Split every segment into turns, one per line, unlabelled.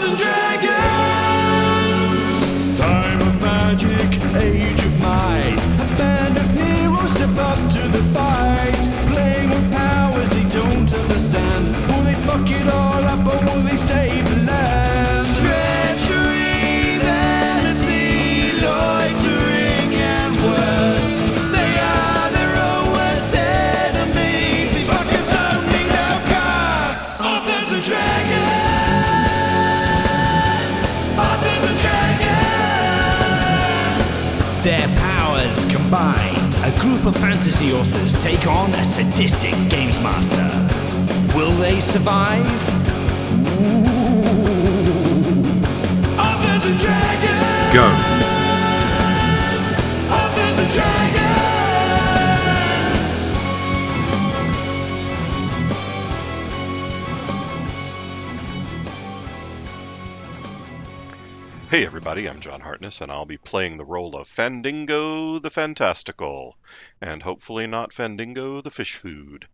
Authors and Dragons! Time of magic, age of might. A band of heroes step up to the fight. Playing with powers they don't understand. Will they fuck it all up or will they save the land? Treachery, vanity, loitering and worse. They are their own worst enemies. These fuckers don't need no cause. Authors and Dragons! Authors and Dragons! Their powers combined, a group of fantasy authors take on a sadistic games master. Will they survive? Authors and Dragons!
Go.
Authors and Dragons!
Hey everybody, I'm John Hartness, and I'll be playing the role of Fandingo the Fantastical, and hopefully not Fandingo the Fish Food.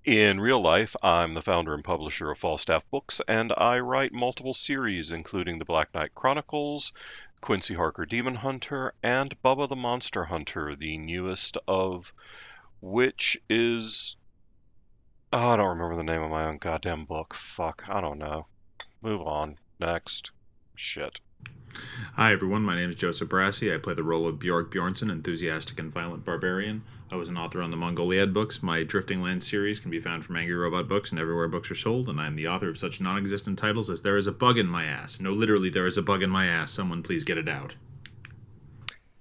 In real life, I'm the founder and publisher of Falstaff Books, and I write multiple series, including the Black Knight Chronicles, Quincy Harker Demon Hunter, and Bubba the Monster Hunter, the newest of which is... Oh, I don't remember the name of my own goddamn book. Fuck, I don't know. Move on. Next. Shit.
Hi everyone, my name is Joseph Brassi. I play the role of Bjork Bjornsson, enthusiastic and violent barbarian. I was an author on the Mongoliad books. My Drifting Land series can be found from Angry Robot Books and everywhere books are sold, and I am the author of such non-existent titles as There is a Bug in My Ass. No, literally, there is a bug in my ass. Someone please get it out.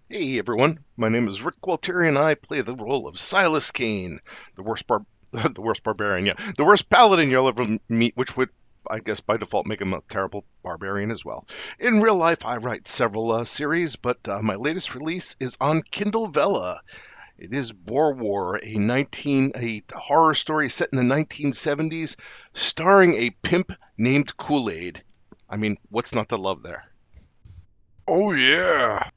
Hey everyone, my name is Rick Gualtieri and I play the role of Silas Kane, the worst barbarian, yeah. The worst paladin you'll ever meet, which would, I guess, by default make him a terrible barbarian as well. In real life, I write several series, but my latest release is on Kindle Vella. It is Boar War, a horror story set in the 1970s, starring a pimp named Kool-Aid. I mean, what's not to love there?
Oh, yeah.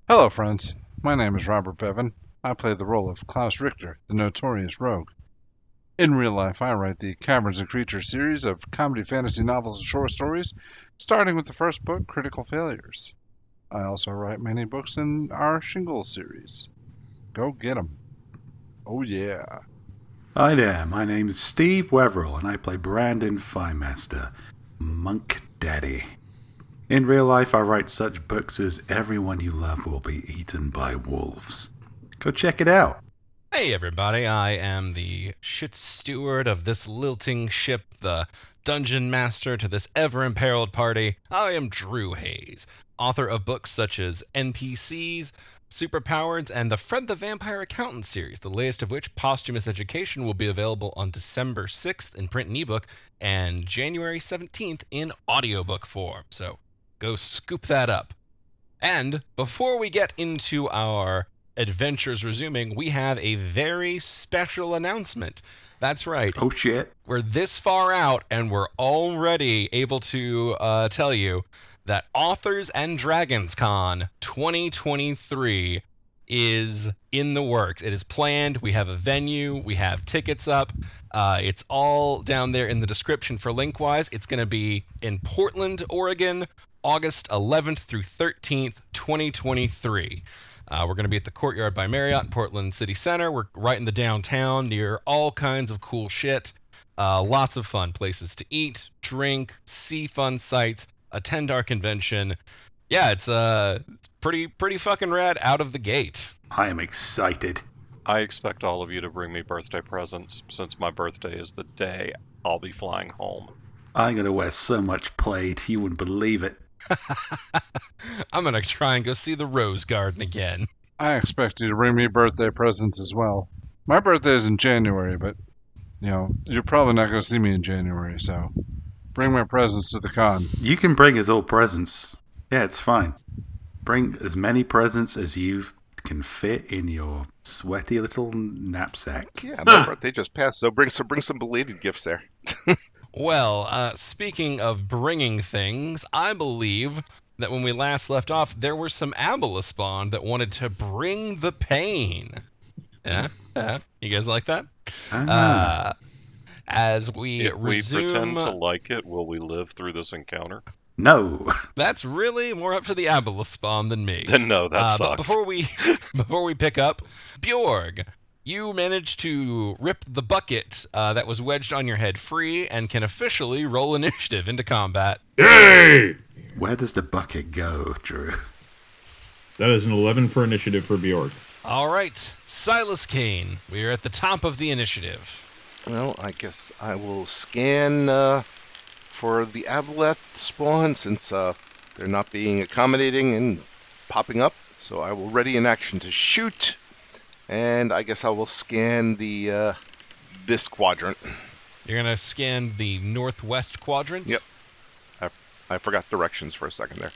Hello, friends. My name is Robert Bevan. I play the role of Klaus Richter, the notorious rogue. In real life, I write the Caverns and Creatures series of comedy fantasy novels and short stories, starting with the first book, Critical Failures. I also write many books in our Shingle series. Go get 'em. Oh, yeah.
Hi there, my name is Steve Weverill, and I play Brandon Firemaster, Monk Daddy. In real life, I write such books as Everyone You Love Will Be Eaten by Wolves. Go check it out.
Hey everybody, I am the shit steward of this lilting ship, the dungeon master to this ever-imperiled party. I am Drew Hayes, author of books such as NPCs, Superpowered, and the Fred the Vampire Accountant series, the latest of which, Posthumous Education, will be available on December 6th in print and ebook, and January 17th in audiobook form, so go scoop that up. And before we get into our adventures resuming, we have a very special announcement. That's right.
Oh, shit.
We're this far out, and we're already able to tell you that Authors and Dragons Con 2023 is in the works. It is planned. We have a venue. We have tickets up. It's all down there in the description for link-wise. It's going to be in Portland, Oregon, August 11th through 13th, 2023. We're going to be at the Courtyard by Marriott in Portland City Center. We're right in the downtown near all kinds of cool shit. Lots of fun places to eat, drink, see fun sights, attend our convention. Yeah, it's pretty fucking rad out of the gate.
I am excited.
I expect all of you to bring me birthday presents, since my birthday is the day I'll be flying home.
I'm going to wear so much plaid, you wouldn't believe it.
I'm going to try and go see the Rose Garden again.
I expect you to bring me birthday presents as well. My birthday is in January, but, you're probably not going to see me in January, so bring my presents to the con.
You can bring us all presents. Yeah, it's fine. Bring as many presents as you can fit in your sweaty little knapsack.
Yeah, my birthday just passed, so bring some belated gifts there.
Well, speaking of bringing things, I believe that when we last left off, there were some Abela spawn that wanted to bring the pain. Yeah? You guys like that?
Uh-huh.
As we
if
resume...
we pretend to like it, will we live through this encounter?
No.
That's really more up to the Aboleth spawn than me.
No, that
But
sucks.
before we pick up, Bjorg, you managed to rip the bucket that was wedged on your head free and can officially roll initiative into combat.
Yay!
Where does the bucket go, Drew?
That is an 11 for initiative for Bjorg.
All right, Silas Kane, we are at the top of the initiative.
Well, I guess I will scan for the Aboleth spawn since they're not being accommodating and popping up. So I will ready an action to shoot, and I guess I will scan the this quadrant.
You're gonna scan the northwest quadrant?
Yep. I forgot directions for a second there.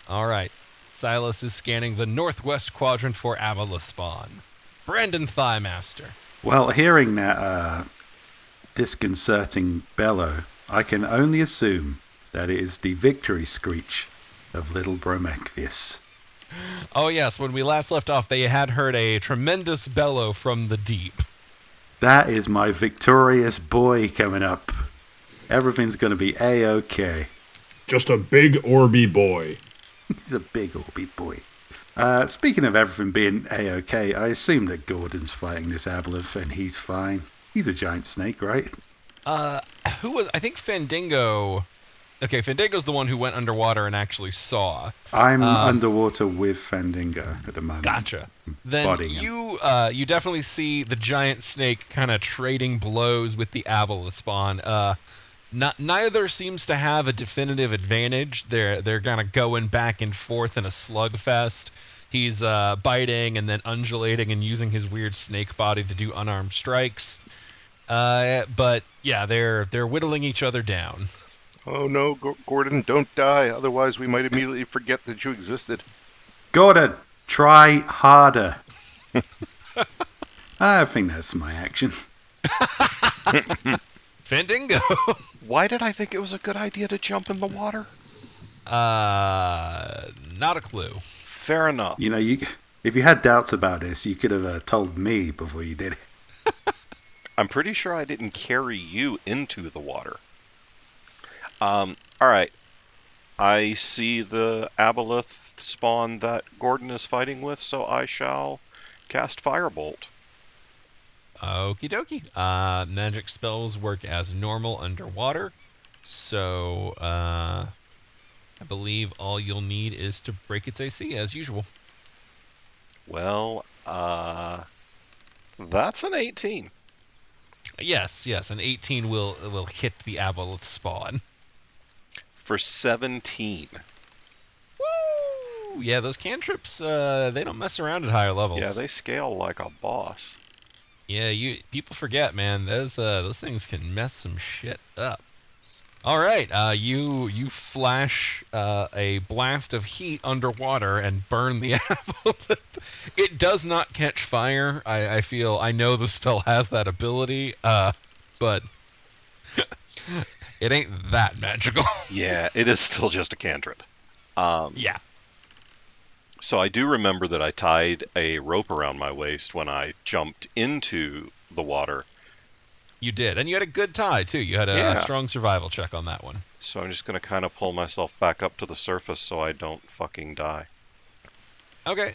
All right. Silas is scanning the northwest quadrant for Aboleth spawn. Brandon Thighmaster.
Well, hearing that disconcerting bellow, I can only assume that it is the victory screech of little Bromecvius.
Oh yes, when we last left off, they had heard a tremendous bellow from the deep.
That is my victorious boy coming up. Everything's going to be A-OK.
Just a big Orby boy.
He's a big Orby boy. Speaking of everything being A-OK, I assume that Gordon's fighting this Aboleth and he's fine. He's a giant snake, right?
Who was? I think Fandango. Okay, Fandango's the one who went underwater and actually saw.
I'm underwater with Fandango at the moment.
Gotcha. Then
Bodying him.
you definitely see the giant snake kind of trading blows with the Aboleth spawn. Neither seems to have a definitive advantage. They're kind of going back and forth in a slugfest. He's biting and then undulating and using his weird snake body to do unarmed strikes. But yeah, they're whittling each other down.
Oh no, Gordon, don't die. Otherwise, we might immediately forget that you existed.
Gordon, try harder. I think that's my action.
Fandango.
Why did I think it was a good idea to jump in the water?
Not a clue.
Fair enough.
You know, if you had doubts about this, you could have told me before you did it.
I'm pretty sure I didn't carry you into the water. Alright. I see the Aboleth spawn that Gordon is fighting with, so I shall cast Firebolt.
Okie dokie. Magic spells work as normal underwater, so I believe all you'll need is to break its AC as usual.
Well, that's an 18.
Yes, an 18 will hit the Aboleth spawn.
For 17.
Woo! Yeah, those cantrips, they don't mess around at higher levels.
Yeah, they scale like a boss.
Yeah, people forget, man. Those things can mess some shit up. All right, you flash a blast of heat underwater and burn the Aboleth. It does not catch fire. I know the spell has that ability, but it ain't that magical.
Yeah, it is still just a cantrip.
Yeah.
So I do remember that I tied a rope around my waist when I jumped into the water.
You did, and you had a good tie too. You had a strong survival check on that one.
So I'm just going to kind of pull myself back up to the surface so I don't fucking die.
Okay.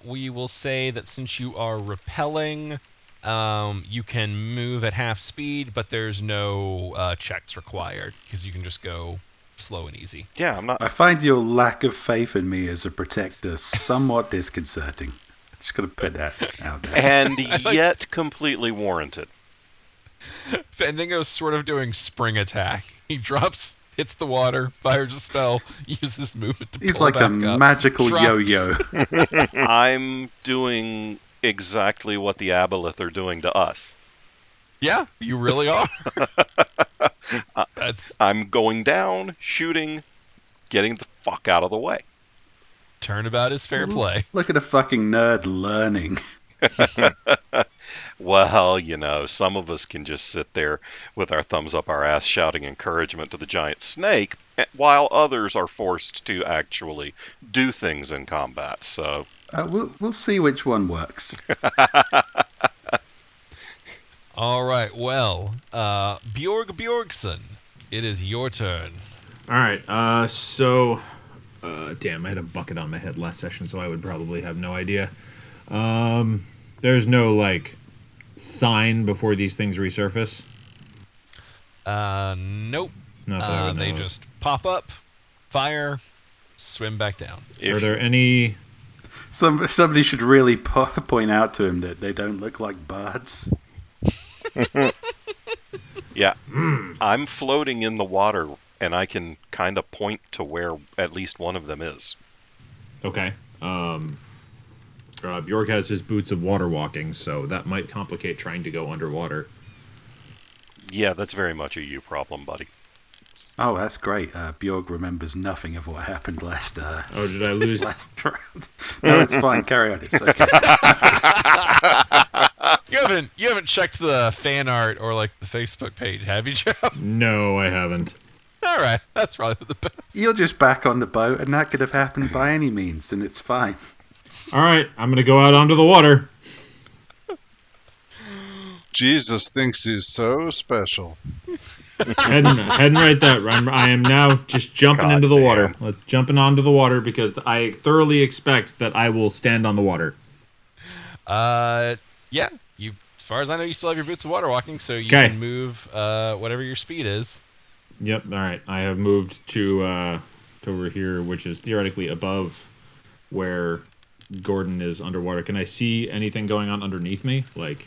We will say that since you are repelling, you can move at half speed, but there's no checks required because you can just go slow and easy.
Yeah, I'm not...
I find your lack of faith in me as a protector somewhat disconcerting. Just gonna put that out there.
And yet completely warranted.
Fandango's sort of doing spring attack. He drops, hits the water, fires a spell, uses movement to
He's
pull
like
back
a
up,
magical
drops.
yo-yo.
I'm doing exactly what the Aboleth are doing to us.
Yeah, you really are.
I'm going down, shooting, getting the fuck out of the way.
Turnabout is fair play.
Look at a fucking nerd learning.
Well, you know, some of us can just sit there with our thumbs up our ass shouting encouragement to the giant snake, while others are forced to actually do things in combat, so...
We'll see which one works.
All right, well, Bjorg Bjorgson, it is your turn.
All right. Damn, I had a bucket on my head last session, so I would probably have no idea. There's no like sign before these things resurface.
Nope.
Not that I would
They
know of.
just pop up, fire, swim back down.
Are there any?
Somebody should really point out to him that they don't look like birds.
Yeah, I'm floating in the water, and I can kind of point to where at least one of them is.
Okay. Bjork has his boots of water walking, so that might complicate trying to go underwater.
Yeah, that's very much a you problem, buddy.
Oh, that's great. Bjorg remembers nothing of what happened last
Oh, did I lose?
last round. No, it's fine. Carry on. It's okay.
You haven't checked the fan art or like the Facebook page, have you, Joe?
No, I haven't.
All right, that's probably the best.
You're just back on the boat, and that could have happened by any means, and it's fine.
All right, I'm gonna go out onto the water.
Jesus thinks he's so special.
Heading right there. I am now just jumping into the water. Let's jumping onto the water because I thoroughly expect that I will stand on the water.
Yeah. As far as I know, you still have your boots of water walking, so you
'Kay.
can move whatever your speed is.
Yep. All right. I have moved to over here, which is theoretically above where Gordon is underwater. Can I see anything going on underneath me? Like,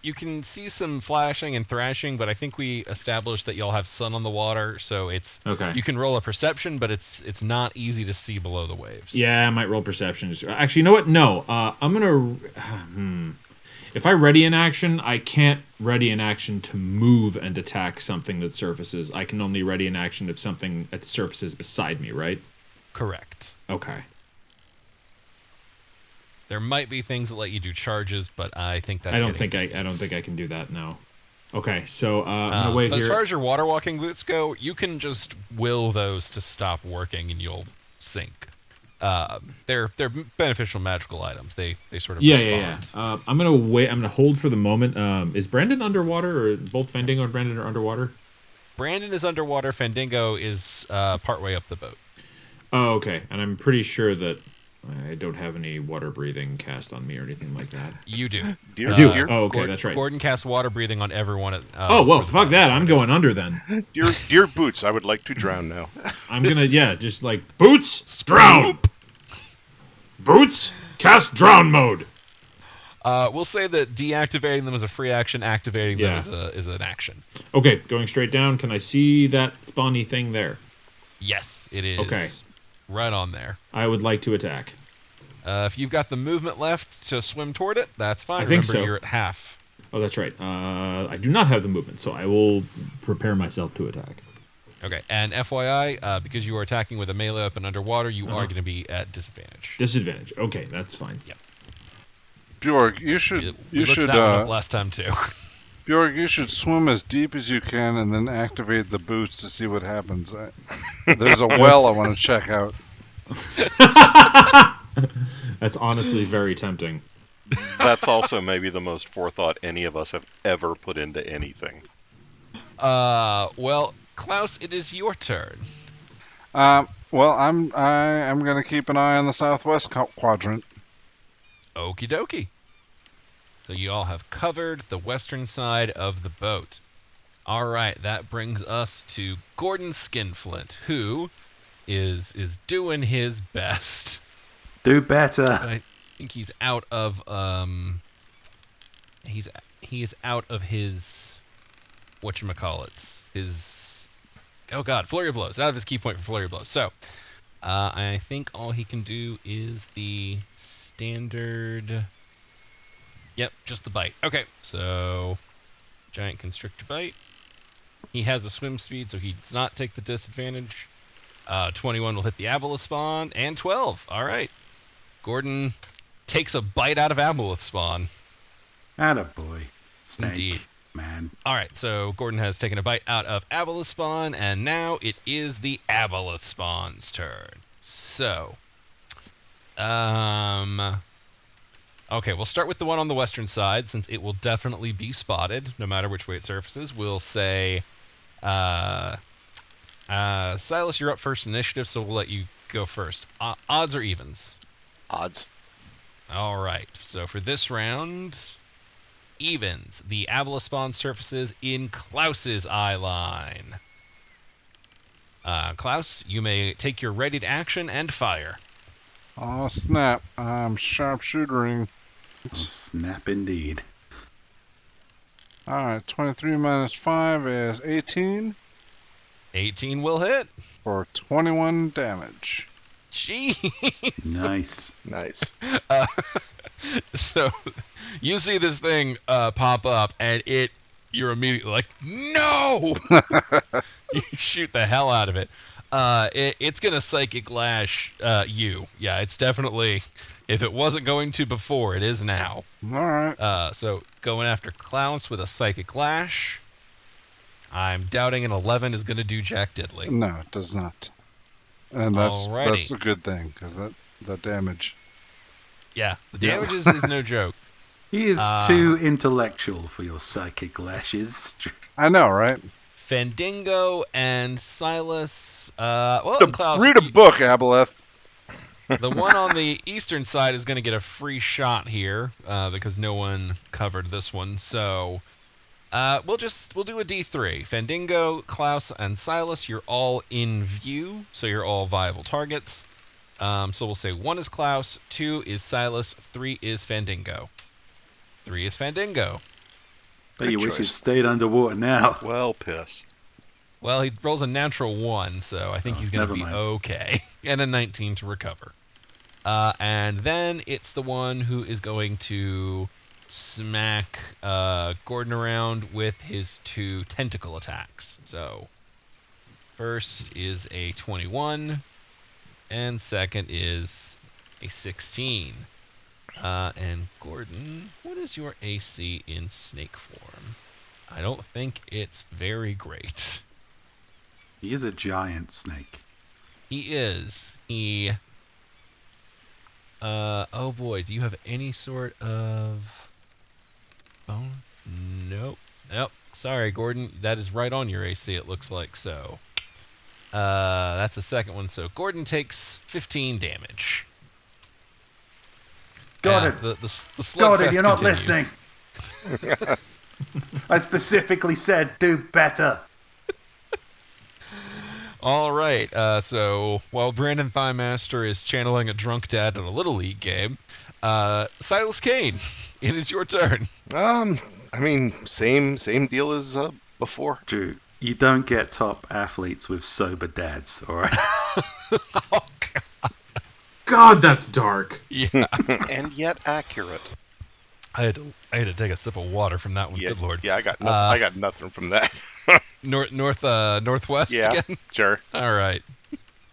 You can see some flashing and thrashing, but I think we established that y'all have sun on the water, so it's
okay.
you can roll a perception, but it's not easy to see below the waves.
Yeah, I might roll perception. Actually, you know what? No. I'm gonna. If I ready an action, I can't ready an action to move and attack something that surfaces. I can only ready an action if something surfaces beside me, right?
Correct.
Okay.
There might be things that let you do charges, but I think that's.
I don't think I can do that. No. Okay, so I'm gonna wait
but
here.
as far as your water walking boots go, you can just will those to stop working, and you'll sink. They're beneficial magical items. They sort of respond.
I'm gonna wait. I'm gonna hold for the moment. Is Brandon underwater, or both Fandango and Brandon are underwater?
Brandon is underwater. Fandango is partway up the boat.
Oh, okay. And I'm pretty sure that I don't have any water breathing cast on me or anything like that.
You do.
I
do. Oh, okay, that's right.
Gordon casts water breathing on everyone.
Oh, well, fuck that. I'm going under then.
Dear Boots, I would like to drown now.
I'm gonna, just like, Boots, drown! Boots, cast drown mode!
We'll say that deactivating them is a free action, activating them is an action.
Okay, going straight down. Can I see that spawny thing there?
Yes, it is.
Okay.
Right on there.
I would like to attack.
If you've got the movement left to swim toward it, that's fine.
I think
Remember,
so.
You're at half.
Oh, that's right. I do not have the movement, so I will prepare myself to attack.
Okay, and FYI, because you are attacking with a melee weapon underwater, you are going to be at disadvantage.
Disadvantage. Okay, that's fine.
Yep.
Bjorg, you should
We looked that one up last time too.
Bjorg, you should swim as deep as you can and then activate the boots to see what happens. There's a well I want to check out.
That's honestly very tempting.
That's also maybe the most forethought any of us have ever put into anything.
Well, Klaus, it is your turn.
Well, I'm gonna keep an eye on the southwest quadrant.
Okie dokie. So you all have covered the western side of the boat. All right, that brings us to Gordon Skinflint, who is doing his best.
Do better.
I think he's out of he is out of his whatchamacallits. His flurry of blows. Out of his key point for flurry of blows. So I think all he can do is the standard. Yep, just the bite. Okay, so giant constrictor bite. He has a swim speed, so he does not take the disadvantage. 21 will hit the Aboleth spawn, and 12. All right. Gordon takes a bite out of Aboleth spawn.
Attaboy. Snake.
Indeed.
Man.
All right, so Gordon has taken a bite out of Aboleth spawn, and now it is the Aboleth spawn's turn. So, okay, we'll start with the one on the western side, since it will definitely be spotted, no matter which way it surfaces. We'll say, Silas, you're up first initiative, so we'll let you go first. Odds or evens?
Odds.
All right. So for this round, evens. The Abla spawn surfaces in Klaus's eye line. Klaus, you may take your ready to action and fire.
Oh, snap. I'm sharpshootering.
Oh, snap indeed.
Alright, 23 minus 5 is 18
18 will hit.
for 21 damage.
Jeez.
Nice.
Nice.
So you see this thing pop up, and you're immediately like, no! You shoot the hell out of it. It's gonna psychic lash you. Yeah, it's definitely. If it wasn't going to before, it is now.
Alright.
So going after Klaus with a psychic lash. I'm doubting an 11 is gonna do jack diddly.
No, it does not. And that's
Alrighty.
a good thing, because that damage.
Yeah, the damage is no joke.
He is too intellectual for your psychic lashes.
I know, right?
Fandingo and Silas. Klaus,
Read a book, Aboleth.
the one on the eastern side is going to get a free shot here because no one covered this one. So we'll do a D3. Fandingo, Klaus, and Silas, you're all in view, so you're all viable targets. So we'll say 1 is Klaus, 2 is Silas, 3 is Fandingo. 3 is Fandingo.
But you
Good
wish you'd
choice.
stayed underwater now.
Well, piss.
Well, he rolls a natural 1, so I think he's going to
never
be
mind.
okay. And a 19 to recover. And then it's the one who is going to smack Gordon around with his 2 tentacle attacks. So, first is a 21, and second is a 16. And Gordon, what is your AC in snake form? I don't think it's very great.
He is a giant snake.
He is. Oh boy, do you have any sort of bone? Nope. Sorry, Gordon. That is right on your AC, it looks like, so. That's the second one, so Gordon takes 15 damage.
Gordon,
The
Gordon,
slugfest
you're not
continues.
listening. I specifically said do better.
All right. So while Brandon Thighmaster is channeling a drunk dad in a Little League game, Silas Kane, it is your turn.
I mean, same deal as before.
Drew, you don't get top athletes with sober dads, all right?
Oh,
God, that's dark.
yeah.
And yet accurate.
I had to take a sip of water from that one.
Yeah,
Good lord.
yeah, I got nothing from that.
Northwest
Yeah,
again.
sure.
All right.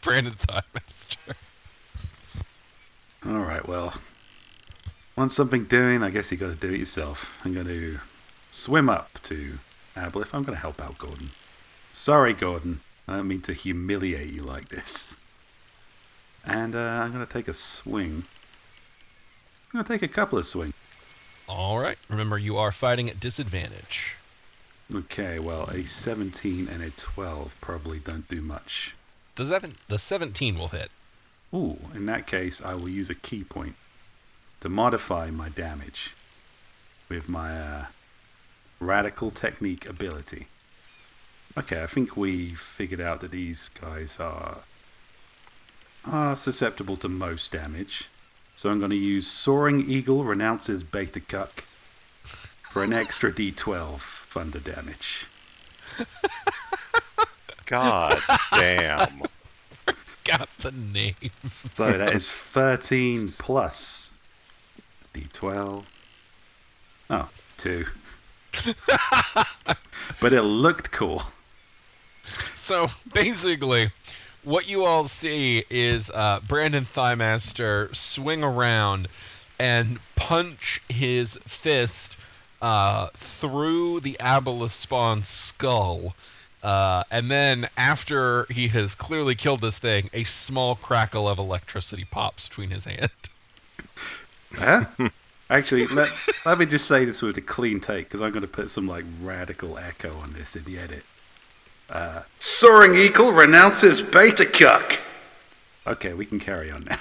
Brandon Thighmaster.
All right, well, want something doing? I guess you got to do it yourself. I'm going to swim up to Ablith. I'm going to help out Gordon. Sorry, Gordon. I don't mean to humiliate you like this. And I'm going to take a swing. I'm going to take a couple of swings.
All right. Remember, you are fighting at disadvantage.
Okay, well, a 17 and a 12 probably don't do much.
The 17 will hit.
Ooh, in that case, I will use a key point to modify my damage with my radical technique ability. Okay, I think we figured out that these guys are susceptible to most damage. So I'm going to use Soaring Eagle Renounces Beta Cuck for an extra D12 thunder damage.
God damn.
Got the name.
So that is 13 plus D12. Oh, 2. But it looked cool.
So basically, what you all see is Brandon Thighmaster swing around and punch his fist through the Aboleth spawn's skull. And then, after he has clearly killed this thing, a small crackle of electricity pops between his hand.
Huh? Actually, let me just say this with a clean take, because I'm going to put some like radical echo on this in the edit. Soaring Eagle renounces beta cuck. Okay, we can carry on now.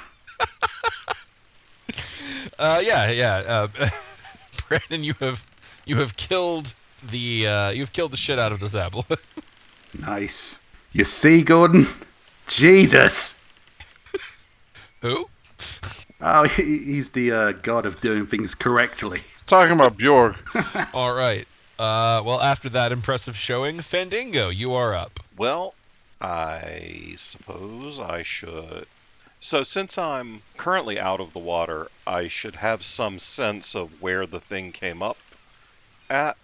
Brandon, you have killed the shit out of this apple.
Nice. You see, Gordon? Jesus.
Who?
Oh, he's the god of doing things correctly.
Talking about Bjorg.
All right. Well, after that impressive showing, Fandango, you are up.
Well, I suppose I should. So, since I'm currently out of the water, I should have some sense of where the thing came up at.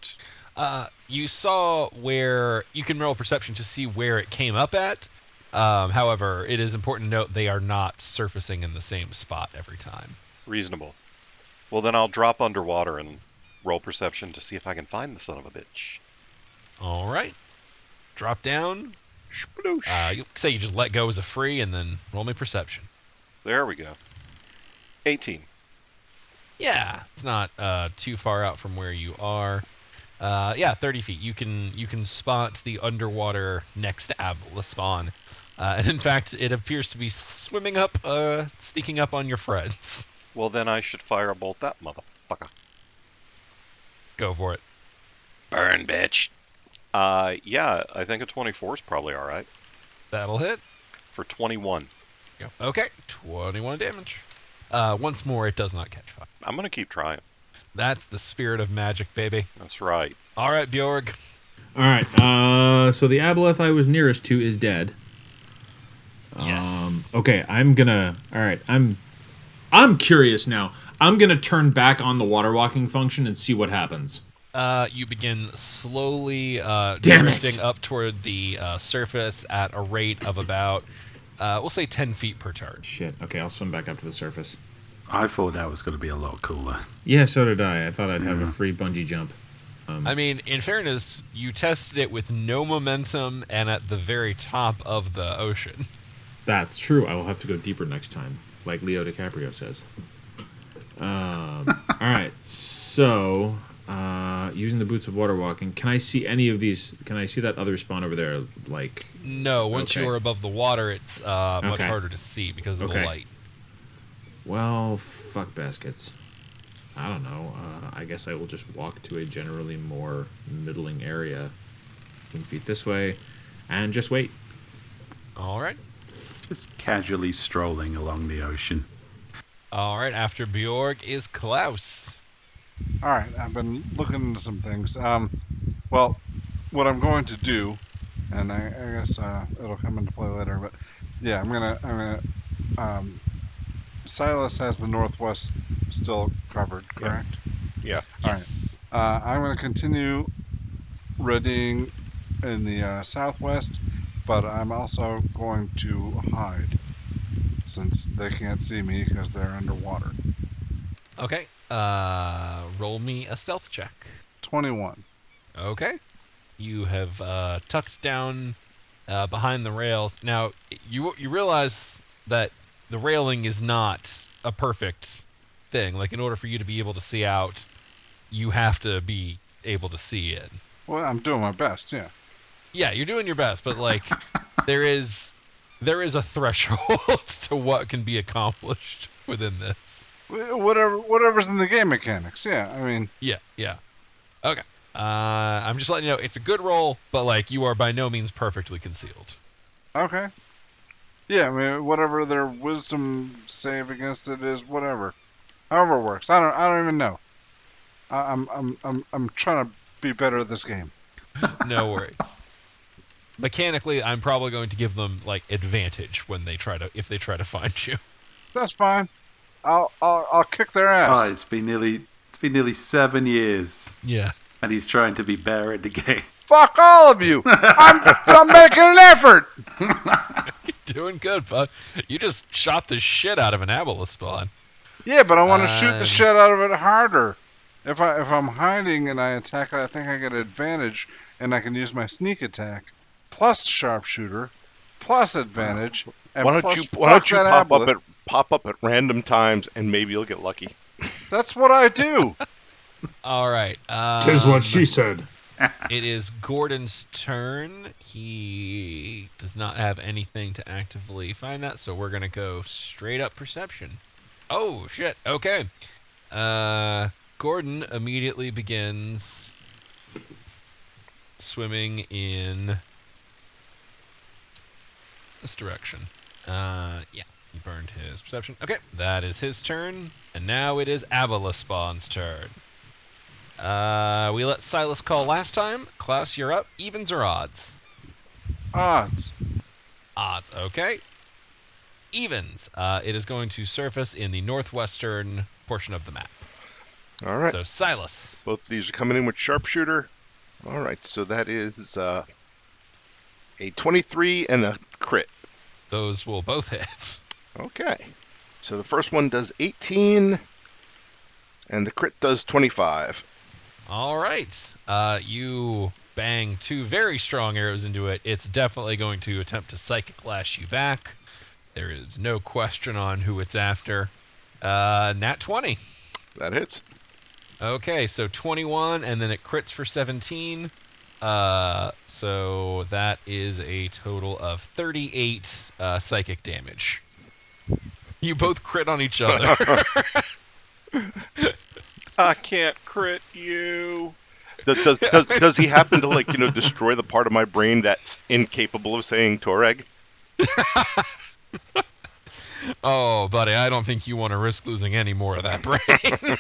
You saw where you can roll perception to see where it came up at. However, it is important to note they are not surfacing in the same spot every time.
Reasonable. Well, then I'll drop underwater and roll perception to see if I can find the son of a bitch.
All right. Drop down. You say you just let go as a free, and then roll me perception.
There we go. 18.
Yeah, it's not too far out from where you are. 30 feet. You can spot the underwater next Abel spawn. And in fact, it appears to be swimming up, sneaking up on your friends.
Well, then I should firebolt that motherfucker.
Go for it.
Burn, bitch. Yeah, I think a 24 is probably alright.
That'll hit.
For 21.
Okay, 21 damage. Once more, it does not catch fire.
I'm gonna keep trying.
That's the spirit of magic, baby.
That's right.
All right, Bjorg.
All right. So the aboleth I was nearest to is dead.
Yes.
Okay. I'm gonna. All right. I'm curious now. I'm gonna turn back on the water walking function and see what happens.
You begin slowly
Damn
drifting
it.
up toward the surface at a rate of about, we'll say 10 feet per turn.
Shit. Okay. I'll swim back up to the surface.
I thought that was going to be a lot cooler.
Yeah. So did I. I thought I'd have a free bungee jump.
I mean, in fairness, you tested it with no momentum and at the very top of the ocean.
That's true. I will have to go deeper next time, like Leo DiCaprio says. All right. So, using the boots of water walking, can I see any of these? Can I see that other spawn over there? Like,
No, once
Okay.
you are above the water, it's much
Okay.
harder to see because of the
Okay.
light.
well, fuck baskets. I don't know. I guess I will just walk to a generally more middling area, 10 feet this way, and just wait.
All right.
Just casually strolling along the ocean.
All right, after Bjorg is Klaus.
All right, I've been looking into some things. Well, what I'm going to do, and I guess it'll come into play later, but yeah, I'm gonna. Silas has the northwest still covered, correct?
Yeah.
All right. I'm gonna continue readying in the southwest, but I'm also going to hide since they can't see me because they're underwater.
Okay. Roll me a stealth check.
21.
Okay. You have tucked down behind the rails. Now, you realize that the railing is not a perfect thing. Like, in order for you to be able to see out, you have to be able to see in.
Well, I'm doing my best, yeah.
Yeah, you're doing your best, but, like, there is a threshold to what can be accomplished within this.
Whatever's in the game mechanics, yeah. I mean,
Yeah. Okay. I'm just letting you know, it's a good roll, but, like, you are by no means perfectly concealed.
okay. Yeah, I mean, whatever their wisdom save against it is, whatever. However it works. I don't even know. I'm trying to be better at this game.
No worries. Mechanically, I'm probably going to give them like advantage when if they try to find you.
That's fine. I'll kick their ass.
Oh, it's been nearly 7 years,
Yeah.
and he's trying to be better at the game.
Fuck all of you! I'm making an effort.
Doing good, bud. You just shot the shit out of an Aboleth spawn.
Yeah, but I want to shoot the shit out of it harder. If I'm hiding and I attack it, I think I get advantage, and I can use my sneak attack plus sharpshooter plus advantage. And
Why
plus
don't you
fuck that
pop up at random times and maybe you'll get lucky.
That's what I do.
All right.
Tis what she said.
It is Gordon's turn. He does not have anything to actively find that, so we're gonna go straight up perception. Oh shit! Okay. Gordon immediately begins swimming in this direction. Yeah, he burned his perception. Okay, that is his turn, and now it is Abela Spawn's turn. We let Silas call last time. Klaus, you're up. Evens or odds?
Odds.
Odds, okay. Evens. It is going to surface in the northwestern portion of the map.
All right.
So, Silas.
Both of these are coming in with sharpshooter. All right, so that is a 23 and a crit.
Those will both hit.
Okay. So the first one does 18, and the crit does 25.
All right. You bang 2 very strong arrows into it. It's definitely going to attempt to psychic lash you back. There is no question on who it's after. Nat 20.
That hits.
Okay, so 21, and then it crits for 17. So that is a total of 38 psychic damage. You both crit on each other.
I can't crit you.
Does he happen to, like, destroy the part of my brain that's incapable of saying Toreg?
Oh, buddy, I don't think you want to risk losing any more of that brain.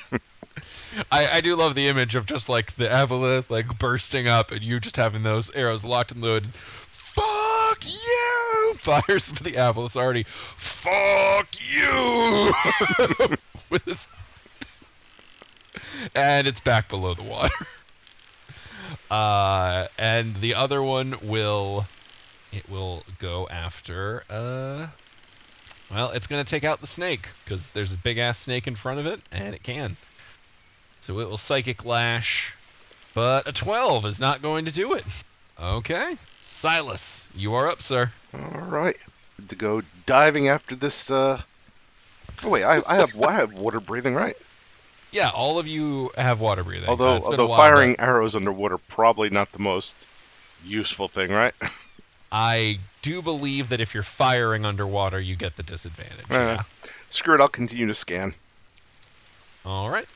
I do love the image of just, like, the Avalith, like, bursting up and you just having those arrows locked in the hood. Fuck you! Fires for the Avalith already. Fuck you! With his... And it's back below the water. And the other one will go after, well, it's going to take out the snake, because there's a big-ass snake in front of it, and it can. So it will Psychic Lash, but a 12 is not going to do it. Okay. Silas, you are up, sir.
All right. Good to go diving after this, Oh, wait, I have water breathing, right?
Yeah, all of you have water breathing.
Although
It's been a while,
firing
but
arrows underwater, probably not the most useful thing, right?
I do believe that if you're firing underwater, you get the disadvantage. Yeah.
Screw it, I'll continue to scan.
All right.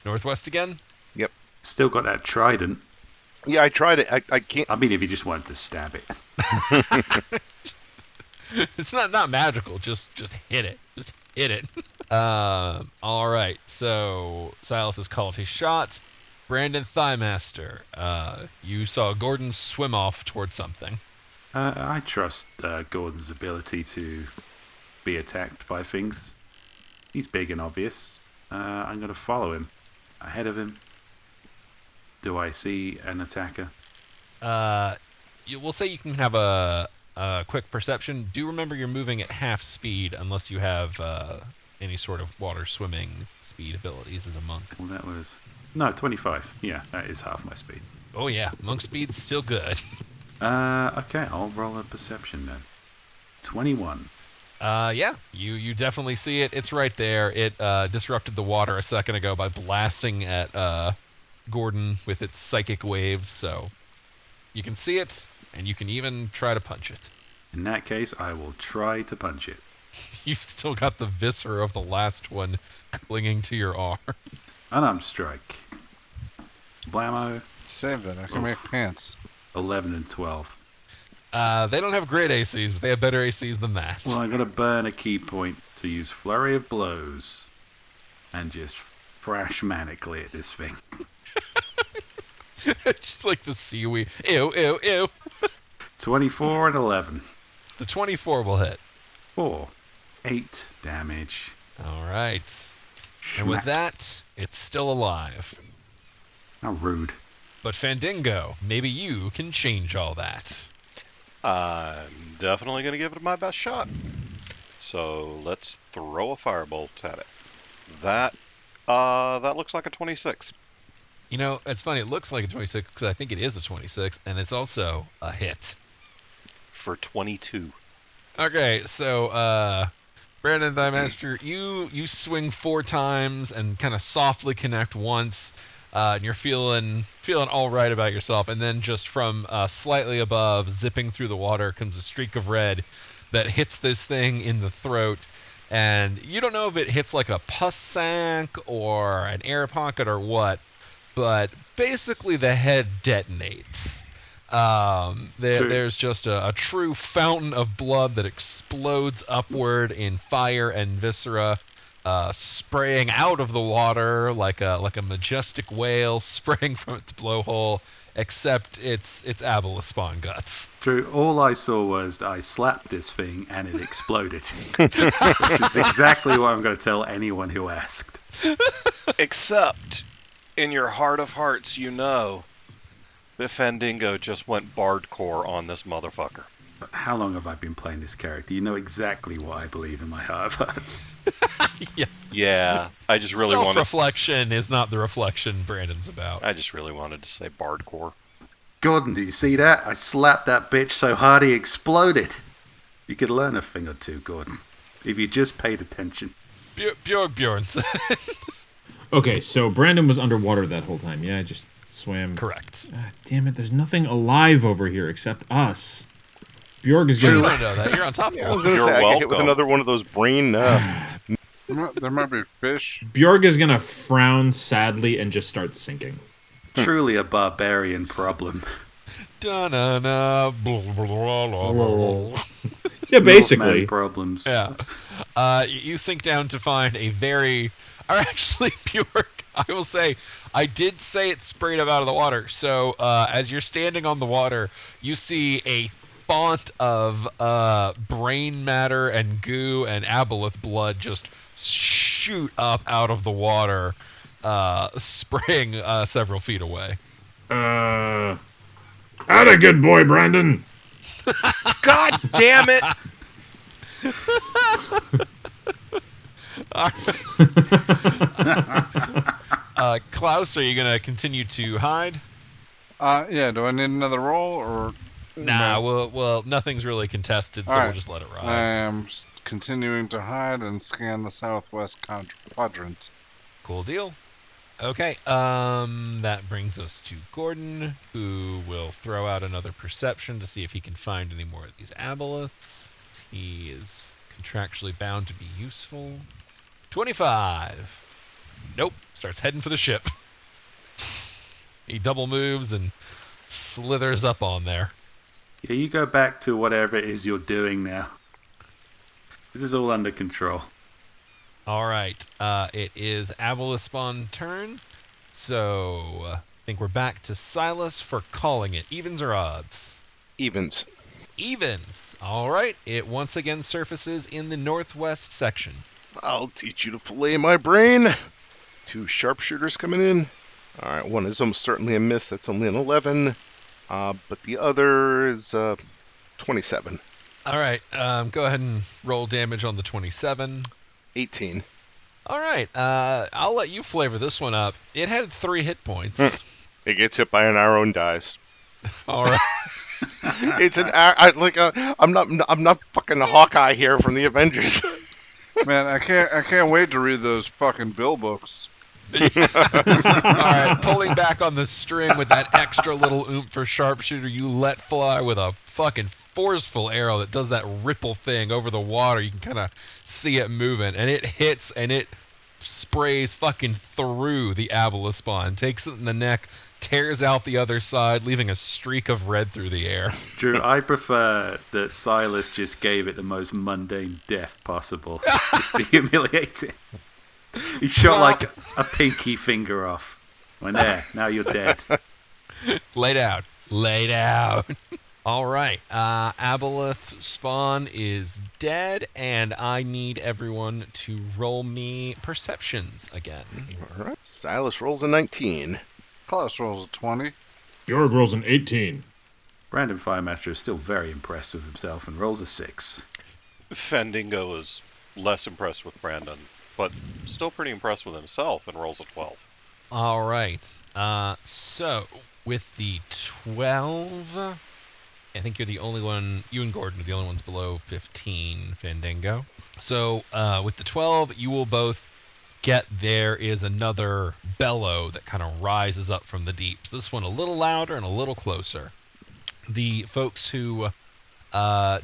Northwest again?
Yep.
Still got that trident.
Yeah, I tried it. I can't...
I mean, if you just wanted to stab it.
It's not magical. Just hit it. Just hit it. All right. So Silas has called his shot. Brandon Thighmaster, you saw Gordon swim off towards something.
I trust Gordon's ability to be attacked by things. He's big and obvious. I'm going to follow him. Ahead of him. Do I see an attacker?
We'll say you can have a quick perception. Do remember you're moving at half speed unless you have any sort of water swimming speed abilities as a monk.
Well, that was... No, 25. Yeah, that is half my speed.
Oh yeah, monk speed's still good.
Okay, I'll roll a perception then. 21.
Yeah, you definitely see it. It's right there. It disrupted the water a second ago by blasting at Gordon with its psychic waves, so you can see it, and you can even try to punch it.
In that case, I will try to punch it.
You've still got the viscera of the last one clinging to your arm.
Unarmed strike. Blammo.
Save that. I can make pants.
11 and 12.
They don't have great ACs, but they have better ACs than that.
Well, I'm going to burn a key point to use Flurry of Blows and just thrash manically at this thing.
Just like the seaweed. Ew, ew, ew.
24 and 11.
The 24 will hit.
4. 8 damage.
All right. And with that, it's still alive.
How rude.
But Fandango, maybe you can change all that.
I'm definitely going to give it my best shot. So let's throw a firebolt at it. That looks like a 26.
You know, it's funny. It looks like a 26 because I think it is a 26, and it's also a hit.
For 22.
Okay, so Brandon Thighmaster, you swing 4 times and kind of softly connect once, and you're feeling feeling all right about yourself, and then just from slightly above, zipping through the water, comes a streak of red that hits this thing in the throat, and you don't know if it hits like a pus sac or an air pocket or what, but basically the head detonates. There's just a true fountain of blood that explodes upward in fire and viscera, spraying out of the water like a majestic whale spraying from its blowhole, except it's aboleth spawn guts.
True, all I saw was I slapped this thing and it exploded. Which is exactly what I'm going to tell anyone who asked.
Except, in your heart of hearts, you know that Fandingo just went bardcore on this motherfucker.
How long have I been playing this character? You know exactly what I believe in my heart of hearts.
Yeah, I just really wanted...
Self-reflection is not the reflection Brandon's about.
I just really wanted to say bardcore.
Gordon, did you see that? I slapped that bitch so hard he exploded. You could learn a thing or two, Gordon, if you just paid attention.
Bjornson.
Okay, so Brandon was underwater that whole time. Yeah, I just swam.
Correct.
Damn it, there's nothing alive over here except us. Bjorg is
You
going
don't know that. You're on top of
I was
it.
going to say, I get hit with
welcome.
another one of those brain...
There might be fish.
Bjorg is gonna frown sadly and just start sinking.
Truly a barbarian problem.
Da-na-na, blah, blah, blah, blah, blah.
Yeah, basically.
Northman problems.
Yeah. You sink down to find a very... Or actually, Bjork, I will say, I did say it sprayed up out of the water. So as you're standing on the water, you see a font of brain matter and goo and aboleth blood just shoot up out of the water, spraying several feet away.
Atta good boy, Brandon.
God damn it!
Klaus, are you going to continue to hide?
Yeah, do I need another roll, or...
Nah, well, nothing's really contested, so
All right.
we'll just let it ride.
I am continuing to hide and scan the southwest quadrant.
Cool deal. Okay, that brings us to Gordon, who will throw out another perception to see if he can find any more of these aboleths. He is contractually bound to be useful. 25. Nope. Starts heading for the ship. He double moves and slithers up on there.
Yeah, you go back to whatever it is you're doing now. This is all under control.
All right. It is aboleth spawn turn. So I think we're back to Silas for calling it. Evens or odds?
Evens.
Evens. All right. It once again surfaces in the northwest section.
I'll teach you to fillet my brain. 2 sharpshooters coming in. All right, one is almost certainly a miss. That's only an 11. But the other is 27.
All right. Go ahead and roll damage on the 27.
18.
All right. I'll let you flavor this one up. It had 3 hit points.
It gets hit by an arrow and dies.
All right.
It's an I'm not fucking Hawkeye here from the Avengers.
Man, I can't wait to read those fucking bill books.
Alright, pulling back on the string with that extra little oomph for sharpshooter, you let fly with a fucking forceful arrow that does that ripple thing over the water. You can kind of see it moving, and it hits and it sprays fucking through the aboleth spawn, takes it in the neck, tears out the other side, leaving a streak of red through the air.
Drew, I prefer that Silas just gave it the most mundane death possible, just to humiliate it. He shot like a pinky finger off. Went there, now you're dead.
Lay down. Lay down. All right. Aboleth spawn is dead, and I need everyone to roll me perceptions again.
All right. Silas rolls a 19.
Klaus rolls a 20.
Bjorg rolls an 18.
Brandon Firemaster is still very impressed with himself and rolls a 6.
Fandingo is less impressed with Brandon, but still pretty impressed with himself and rolls a 12.
All right. So with the 12, I think you're the only one. You and Gordon are the only ones below 15, Fandango. So with the 12, you will both get there is another bellow that kind of rises up from the deeps. This one a little louder and a little closer. The folks who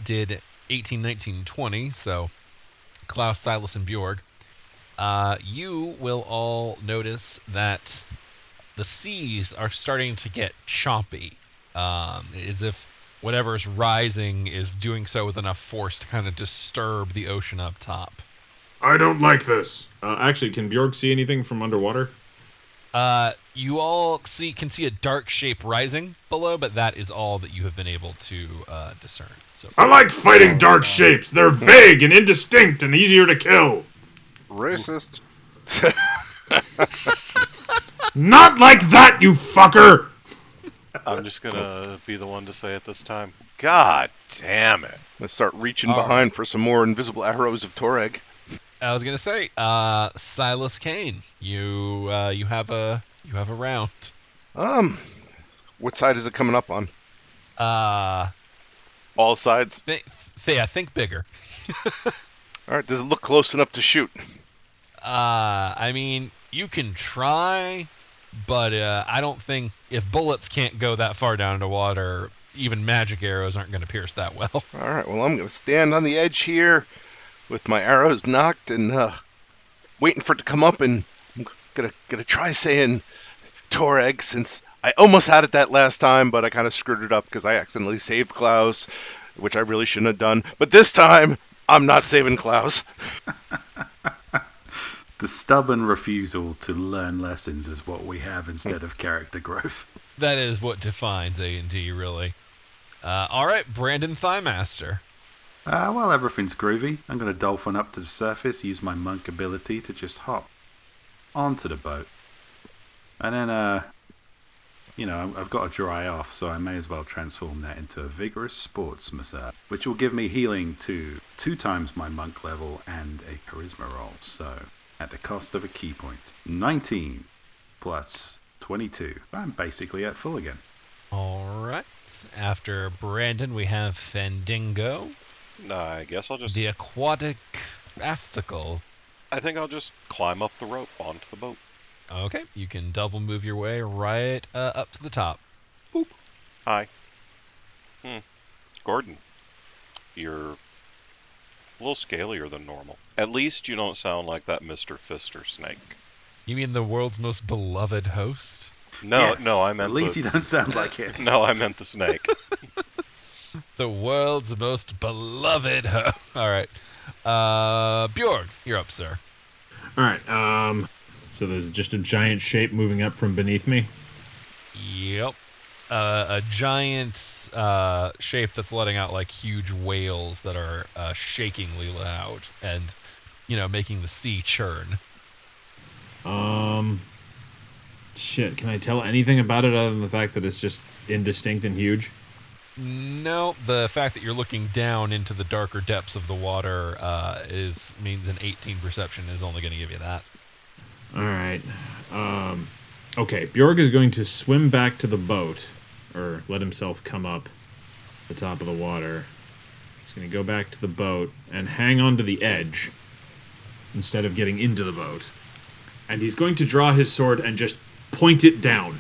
did 18, 19, 20, so Klaus, Silas, and Bjorg, you will all notice that the seas are starting to get choppy, as if whatever's rising is doing so with enough force to kind of disturb the ocean up top.
I don't like this. Actually, can Bjorg see anything from underwater?
You all can see a dark shape rising below, but that is all that you have been able to discern. So
I like fighting dark shapes. They're vague and indistinct and easier to kill.
Racist.
Not like that, you fucker!
I'm just gonna be the one to say it this time. God damn it.
Let's start reaching
All
behind for some more invisible arrows of Toreg.
I was gonna say, Silas Kane, you have a round.
What side is it coming up on? All sides?
Think bigger.
All right, does it look close enough to shoot?
I mean, you can try, but I don't think if bullets can't go that far down into water, even magic arrows aren't going to pierce that well.
All right, well, I'm going to stand on the edge here with my arrows knocked and waiting for it to come up, and I'm gonna try saying Toreg, since I almost had it that last time, but I kind of screwed it up because I accidentally saved Klaus, which I really shouldn't have done. But this time, I'm not saving Klaus.
The stubborn refusal to learn lessons is what we have instead of character growth.
That is what defines A&D, really. All right, Brandon Thighmaster.
Well, everything's groovy. I'm going to dolphin up to the surface, use my monk ability to just hop onto the boat. And then, I've got to dry off, so I may as well transform that into a vigorous sports massage, which will give me healing to 2 times my monk level and a charisma roll. So, at the cost of a key point. 19 plus 22. I'm basically at full again.
All right. After Brandon, we have Fendingo.
I guess I'll just...
The aquatic asticle.
I think I'll just climb up the rope onto the boat.
Okay, you can double move your way right up to the top.
Boop. Hi. Gordon, you're a little scalier than normal. At least you don't sound like that Mr. Fister snake.
You mean the world's most beloved host?
No,
Yes,
no, I meant
at least you don't sound like him.
No, I meant the snake.
The world's most beloved host. All right. Bjorg, you're up, sir.
Alright, so there's just a giant shape moving up from beneath me?
Yep. A giant shape that's letting out like huge wails that are shakingly loud and, making the sea churn.
Shit, can I tell anything about it other than the fact that it's just indistinct and huge?
No, the fact that you're looking down into the darker depths of the water means an 18 perception is only going to give you that.
Alright. Okay, Bjorg is going to swim back to the boat, or let himself come up the top of the water. He's going to go back to the boat and hang onto the edge instead of getting into the boat. And he's going to draw his sword and just point it down.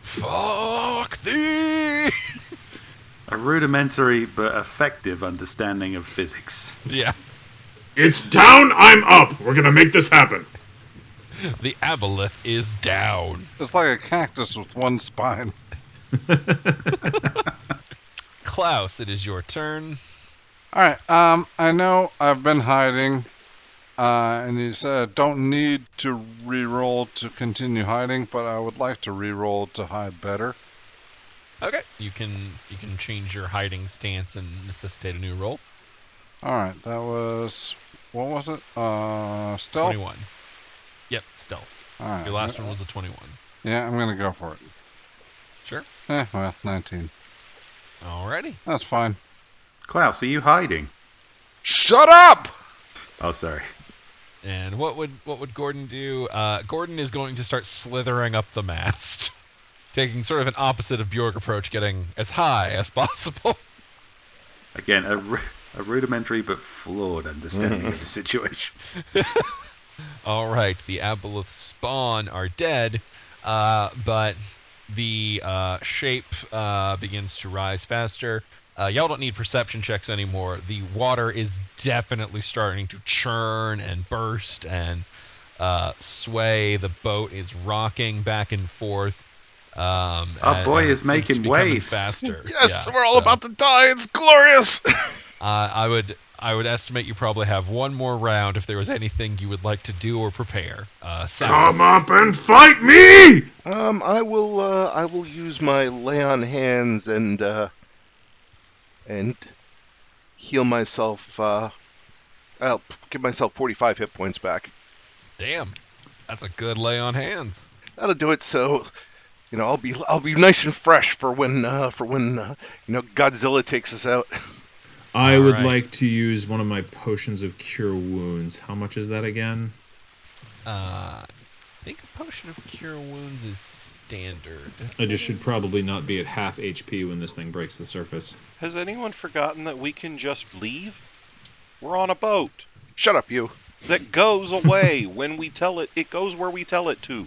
Fuck thee!
A rudimentary but effective understanding of physics.
Yeah.
It's down, I'm up! We're gonna make this happen.
The aboleth is down.
It's like a cactus with one spine.
Klaus, it is your turn.
Alright, I know I've been hiding, and you said I don't need to re-roll to continue hiding, but I would like to re-roll to hide better.
Okay, you can change your hiding stance and necessitate a new roll.
Alright, that was... what was it? Stealth?
21. Yep, stealth.
Alright.
Your last one was a 21.
Yeah, I'm gonna go for it.
Sure.
Well, 19.
Alrighty.
That's fine.
Klaus, are you hiding?
Shut up!
Oh, sorry.
And what would Gordon do? Gordon is going to start slithering up the mast, taking sort of an opposite of Bjorg approach, getting as high as possible.
Again, a rudimentary but flawed understanding of the situation.
All right, the aboleth spawn are dead, but the shape begins to rise faster. Y'all don't need perception checks anymore. The water is definitely starting to churn and burst and sway. The boat is rocking back and forth.
Our boy is making waves.
Faster.
Yes,
Yeah,
we're all about to die. It's glorious.
I would estimate you probably have one more round if there was anything you would like to do or prepare.
Come up and fight me!
I will use my lay on hands and heal myself. I'll give myself 45 hit points back.
Damn, that's a good lay on hands.
That'll do it. So, I'll be nice and fresh for when Godzilla takes us out.
I would
right.
like to use one of my potions of cure wounds. How much is that again?
I think a potion of cure wounds is standard.
I just should probably not be at half HP when this thing breaks the surface.
Has anyone forgotten that we can just leave? We're on a boat
Shut up, you.
that goes away when we tell it. It goes where we tell it to.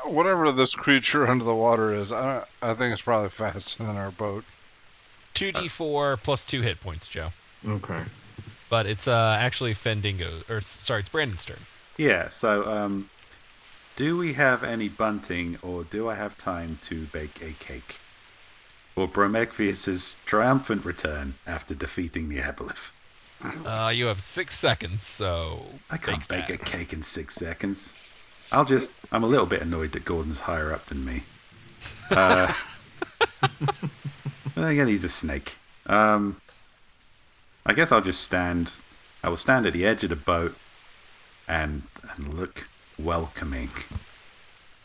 Whatever this creature under the water is, I think it's probably faster than our boat.
2d4 plus 2 hit points, Joe.
Okay.
But it's actually it's Brandon's turn.
Yeah, so, do we have any bunting, or do I have time to bake a cake? For Prometheus's triumphant return after defeating the aboleth.
You have 6 seconds, so...
I can't bake a
fast.
cake in 6 seconds. I'm a little bit annoyed that Gordon's higher up than me. Again, he's a snake. I guess I'll just stand. I will stand at the edge of the boat and look welcoming.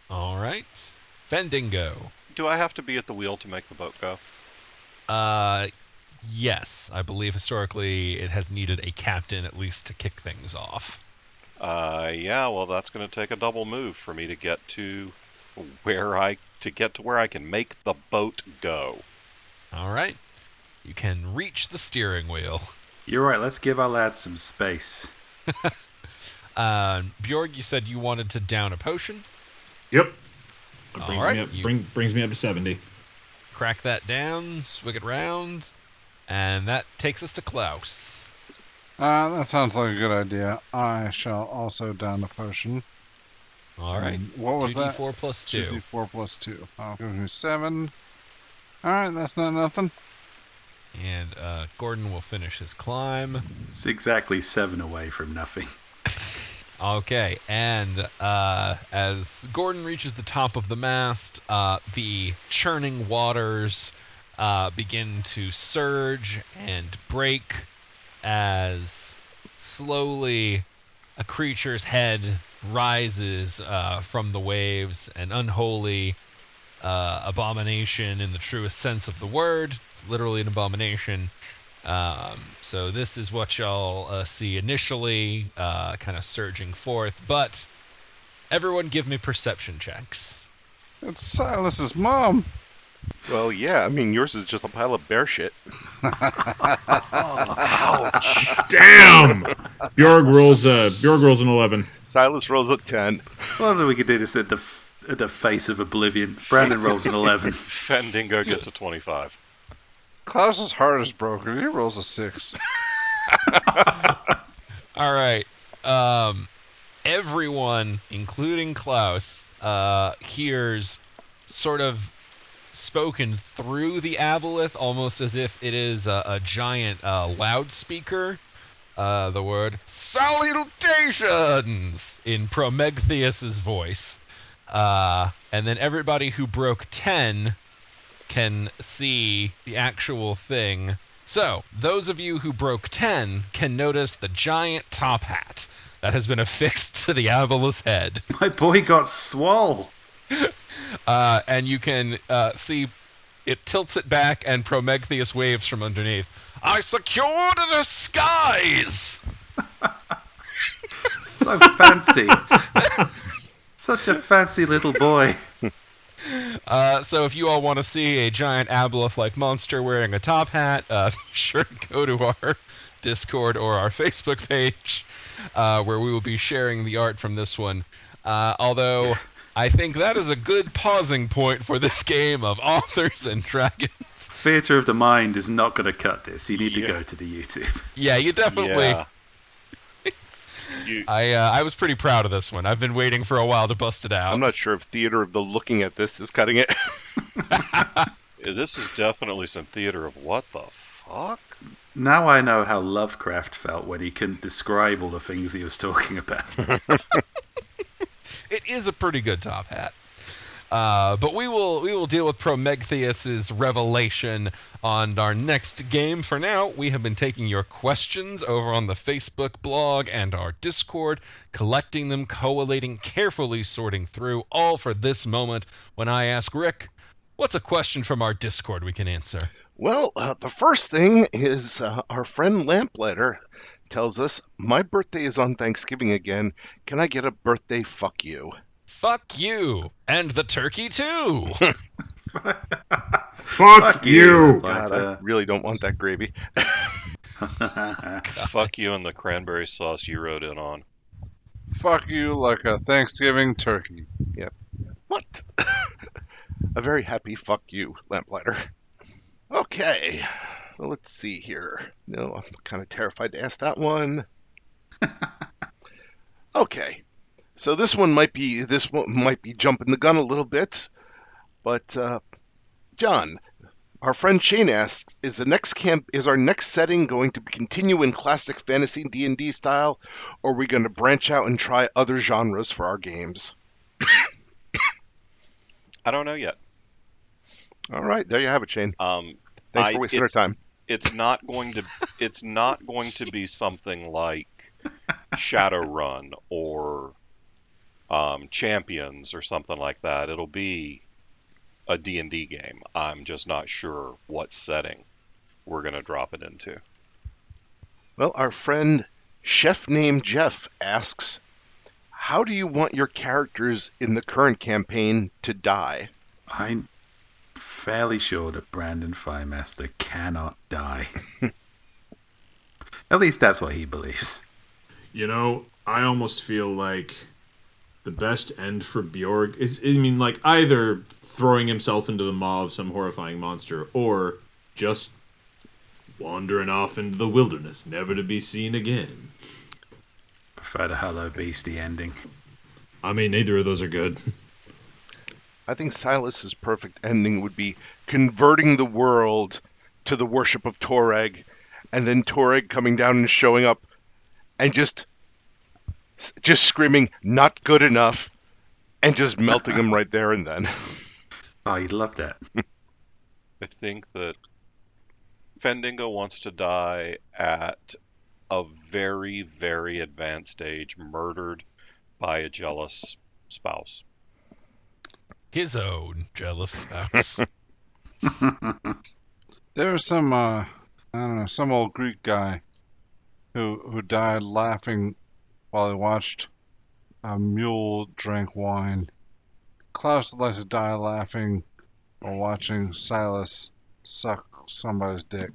All right. Fendingo.
Do I have to be at the wheel to make the boat go?
Yes. I believe historically it has needed a captain at least to kick things off.
Yeah. Well, that's going to take a double move for me to get to where I can make the boat go.
All right. You can reach the steering wheel.
You're right. Let's give our lad some space.
Bjorg, you said you wanted to down a potion.
Yep. Brings me up to 70.
Crack that down, swig it round, and that takes us to Klaus.
That sounds like a good idea. I shall also down a potion.
All right.
What was
2d4
that?
plus 2.
2d4 plus 2. Oh, gives me 7. All right, that's not nothing.
And Gordon will finish his climb.
It's exactly 7 away from nothing.
Okay, and as Gordon reaches the top of the mast, the churning waters begin to surge and break as slowly a creature's head rises from the waves, an unholy abomination in the truest sense of the word, literally an abomination. So this is what y'all see initially, kind of surging forth, but everyone give me perception checks.
It's Silas's mom.
Well, yeah. I mean, yours is just a pile of bear shit.
Damn! Bjorg rolls an 11.
Silas rolls a 10.
Well, then we could do this at the face of oblivion. Brandon rolls an 11.
Fendingo gets a 25.
Klaus's heart is broken. He rolls a 6.
All right. Everyone, including Klaus, hears sort of spoken through the aboleth, almost as if it is a giant loudspeaker. The word salutations in Prometheus's voice. And then everybody who broke 10 can see the actual thing. So, those of you who broke 10 can notice the giant top hat that has been affixed to the aboleth's head.
My boy got swole.
And you can see it tilts it back and Prometheus waves from underneath. I secured the skies!
So fancy. Such a fancy little boy.
So if you all want to see a giant aboleth-like monster wearing a top hat, be sure to go to our Discord or our Facebook page, where we will be sharing the art from this one. Although I think that is a good pausing point for this game of Authors and Dragons.
Theatre of the Mind is not going to cut this. You need to go to the YouTube.
Yeah, you definitely.
Yeah.
I was pretty proud of this one. I've been waiting for a while to bust it out.
I'm not sure if theater of the looking at this is cutting it.
This is definitely some theater of what the fuck?
Now I know how Lovecraft felt when he couldn't describe all the things he was talking about.
It is a pretty good top hat. But we will deal with Prometheus's revelation on our next game. For now, we have been taking your questions over on the Facebook blog and our Discord, collecting them, collating, carefully sorting through, all for this moment when I ask Rick, what's a question from our Discord we can answer?
Well, the first thing is our friend Lamplighter tells us, my birthday is on Thanksgiving again. Can I get a birthday fuck you?
Fuck you! And the turkey, too!
Fuck you!
God, I really don't want that gravy.
Fuck you and the cranberry sauce you wrote in on.
Fuck you like a Thanksgiving turkey.
What? A very happy fuck you, Lamplighter. Okay, well, let's see here. No, I'm kind of terrified to ask that one. Okay, so this one might be jumping the gun a little bit, but John, our friend Shane asks, is our next setting going to continue in classic fantasy D&D style, or are we going to branch out and try other genres for our games?
I don't know yet.
All right, there you have it, Shane. Thanks for wasting our time.
It's not going to be something like Shadowrun or Champions or something like that. It'll be a D&D game. I'm just not sure what setting we're going to drop it into.
Well, our friend Chef Named Jeff asks, how do you want your characters in the current campaign to die?
I'm fairly sure that Brandon Firemaster cannot die. At least that's what he believes.
You know, I almost feel like the best end for Bjorg is, either throwing himself into the maw of some horrifying monster, or just wandering off into the wilderness, never to be seen again.
Prefer the Hello Beastie ending.
I mean, neither of those are good.
I think Silas's perfect ending would be converting the world to the worship of Toreg, and then Toreg coming down and showing up and just screaming, not good enough, and just melting him right there and then.
Oh, you'd love that.
I think that Fendingo wants to die at a very, very advanced age, murdered by a jealous spouse.
His own jealous spouse.
There was some, I don't know, some old Greek guy who died laughing while he watched a mule drink wine. Klaus would like to die laughing while watching Silas suck somebody's dick.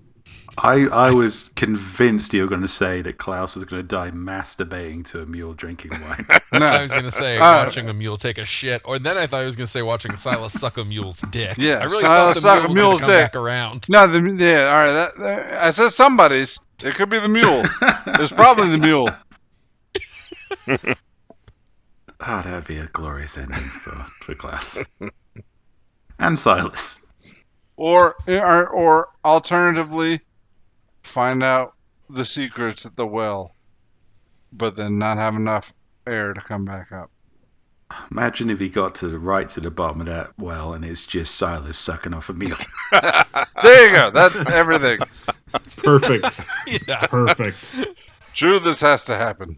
I was convinced you were going to say that Klaus was going to die masturbating to a mule drinking wine.
No.
I was going to say watching a mule take a shit, or then I thought I was going to say watching Silas suck a mule's dick.
Yeah,
I really thought the
suck a
mule was going to come
mule's
back around.
No, all right. I said somebody's. It could be the mule. It's probably the mule.
Oh, that would be a glorious ending for Klaus. And Silas.
Or alternatively, find out the secrets at the well, but then not have enough air to come back up.
Imagine if he got to the bottom of that well and it's just Silas sucking off a mule.
There you go. That's everything.
Perfect.
Yeah.
Perfect.
True, this has to happen.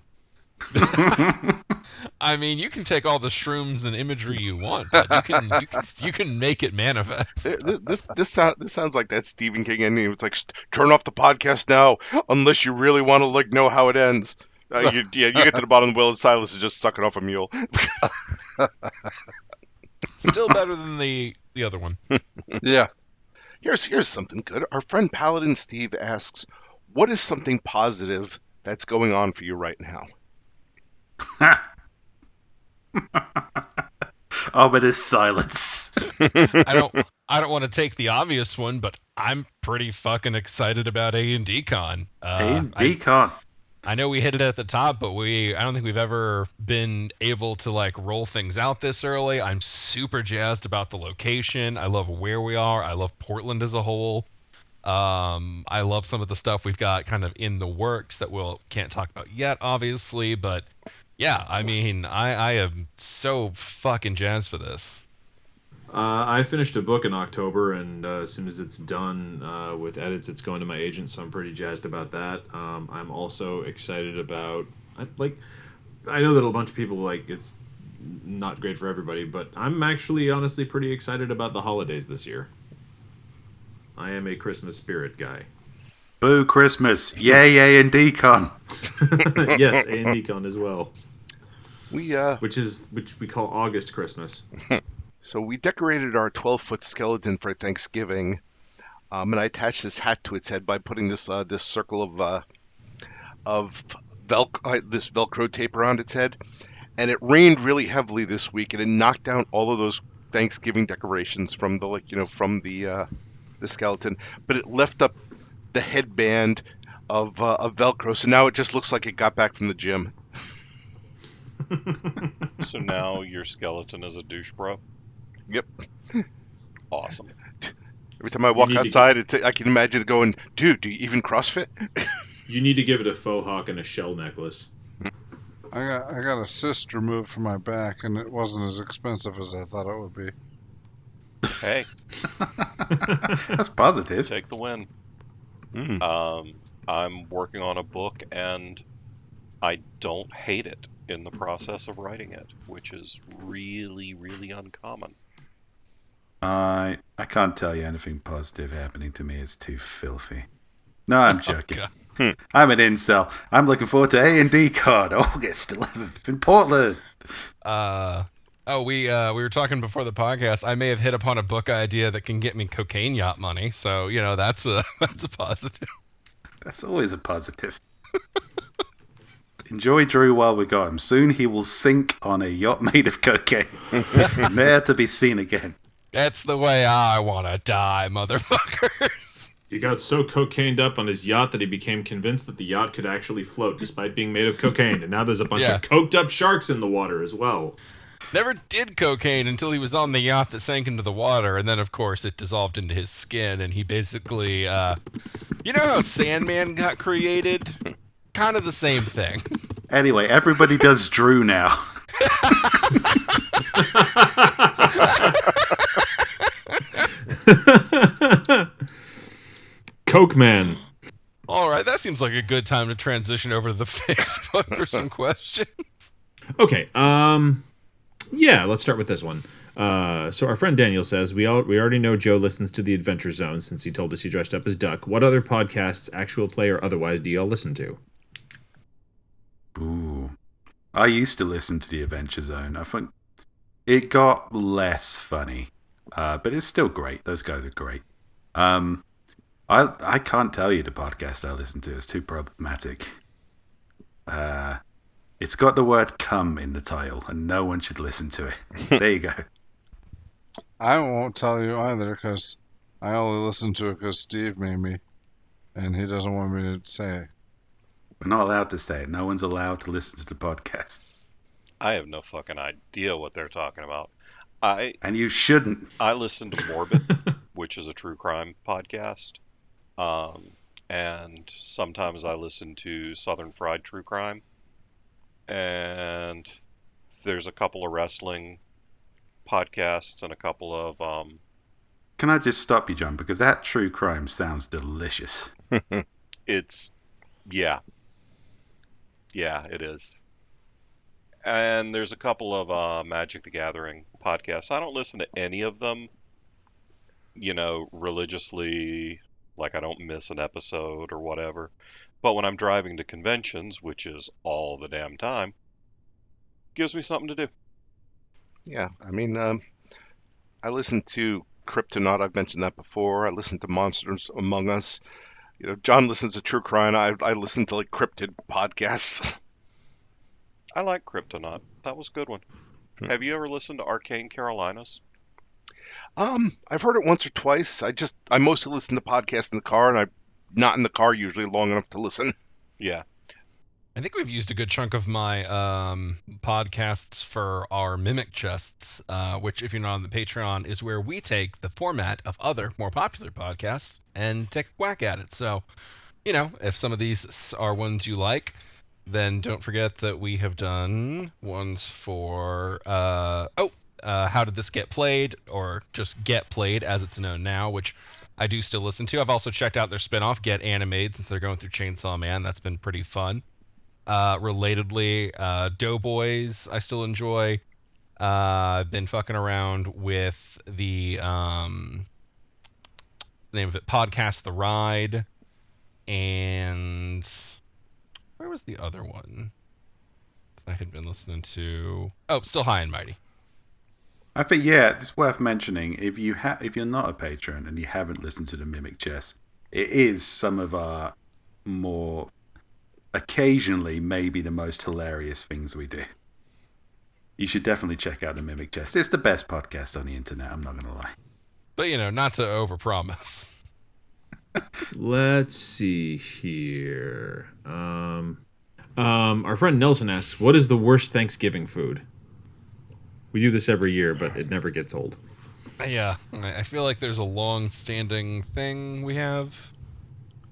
I mean, you can take all the shrooms and imagery you want, but you can make it manifest.
This sounds like that Stephen King ending. It's like, turn off the podcast now, unless you really want to know how it ends. You get to the bottom of the well and Silas is just sucking off a mule.
Still better than the other one.
Yeah.
Here's something good. Our friend Paladin Steve asks, what is something positive that's going on for you right now?
Ominous silence.
I don't want to take the obvious one, but I'm pretty fucking excited about A&D Con.
A&D Con.
I know we hit it at the top, but I don't think we've ever been able to like roll things out this early. I'm super jazzed about the location. I love where we are. I love Portland as a whole. I love some of the stuff we've got kind of in the works that can't talk about yet, obviously, but yeah, I mean, I am so fucking jazzed for this.
I finished a book in October, and as soon as it's done with edits, it's going to my agent, so I'm pretty jazzed about that. I'm also excited about, I know that a bunch of people, it's not great for everybody, but I'm actually honestly pretty excited about the holidays this year. I am a Christmas spirit guy.
Boo Christmas. Yay, A&D Con.
Yes, A&D Con as well.
Which
Which we call August Christmas.
So we decorated our 12-foot skeleton for Thanksgiving, and I attached this hat to its head by putting this circle of this Velcro tape around its head. And it rained really heavily this week, and it knocked down all of those Thanksgiving decorations from the skeleton. But it left up the headband of Velcro, so now it just looks like it got back from the gym.
So now your skeleton is a douche bro?
Yep.
Awesome.
Every time I walk outside, I can imagine it going, dude, do you even CrossFit?
You need to give it a faux hawk and a shell necklace.
I got a cyst removed from my back, and it wasn't as expensive as I thought it would be.
Hey,
That's positive.
take the win.
Mm.
I'm working on a book, and I don't hate it in the process of writing it, which is really, really uncommon.
I can't tell you anything positive happening to me. It's too filthy. No, I'm joking.
God.
I'm an incel. I'm looking forward to A&D Con August 11th in Portland.
We were talking before the podcast. I may have hit upon a book idea that can get me cocaine yacht money. So that's a positive.
That's always a positive. Enjoy Drew while we got him. Soon he will sink on a yacht made of cocaine, never to be seen again.
That's the way I want to die, motherfuckers.
He got so cocained up on his yacht that he became convinced that the yacht could actually float despite being made of cocaine. And now there's a bunch of coked up sharks in the water as well.
Never did cocaine until he was on the yacht that sank into the water. And then, of course, it dissolved into his skin. And he basically, you know how Sandman got created? Kind of the same thing.
Anyway, everybody does Drew now.
Coke Man.
All right, that seems like a good time to transition over to the Facebook for some questions.
Okay, yeah, let's start with this one. So our friend Daniel says, we already know Joe listens to the Adventure Zone since he told us he dressed up as Duck. What other podcasts, actual play or otherwise, do y'all listen to?
Ooh. I used to listen to the Adventure Zone. I think it got less funny, but it's still great. Those guys are great. I can't tell you the podcast I listen to. It's too problematic. It's got the word "cum" in the title, and no one should listen to it. There you go.
I won't tell you either, because I only listen to it because Steve made me, and he doesn't want me to say it.
We're not allowed to say it. No one's allowed to listen to the podcast.
I have no fucking idea what they're talking about.
And you shouldn't.
I listen to Morbid, which is a true crime podcast. And sometimes I listen to Southern Fried True Crime. And there's a couple of wrestling podcasts and a couple of...
Can I just stop you, John? Because that true crime sounds delicious.
It's... Yeah. Yeah, it is. And there's a couple of Magic the Gathering podcasts. I don't listen to any of them, religiously, like I don't miss an episode or whatever. But when I'm driving to conventions, which is all the damn time, gives me something to do.
Yeah, I mean, I listen to Kryptonaut. I've mentioned that before. I listen to Monsters Among Us. John listens to True Crime. I listen to like cryptid podcasts.
I like Kryptonaut. That was a good one. Have you ever listened to Arcane Carolinas?
I've heard it once or twice. I mostly listen to podcasts in the car, and I'm not in the car usually long enough to listen.
Yeah.
I think we've used a good chunk of my podcasts for our Mimic Chests, which, if you're not on the Patreon, is where we take the format of other more popular podcasts and take a whack at it. So, if some of these are ones you like, then don't forget that we have done ones for, How Did This Get Played, or just Get Played as it's known now, which I do still listen to. I've also checked out their spinoff, Get Animated, since they're going through Chainsaw Man. That's been pretty fun. Relatedly, Doughboys I still enjoy. I've been fucking around with the name of it, Podcast The Ride, and where was the other one I had been listening to? Oh, Still High and Mighty.
I think, it's worth mentioning, if you're not a patron and you haven't listened to the Mimic Chest, it is some of our more, occasionally, maybe the most hilarious things we do. You should definitely check out the Mimic Chest. It's the best podcast on the internet, I'm not going to lie.
But, not to overpromise.
Let's see here. Our friend Nelson asks, what is the worst Thanksgiving food? We do this every year, but it never gets old.
Yeah, I feel like there's a long-standing thing we have.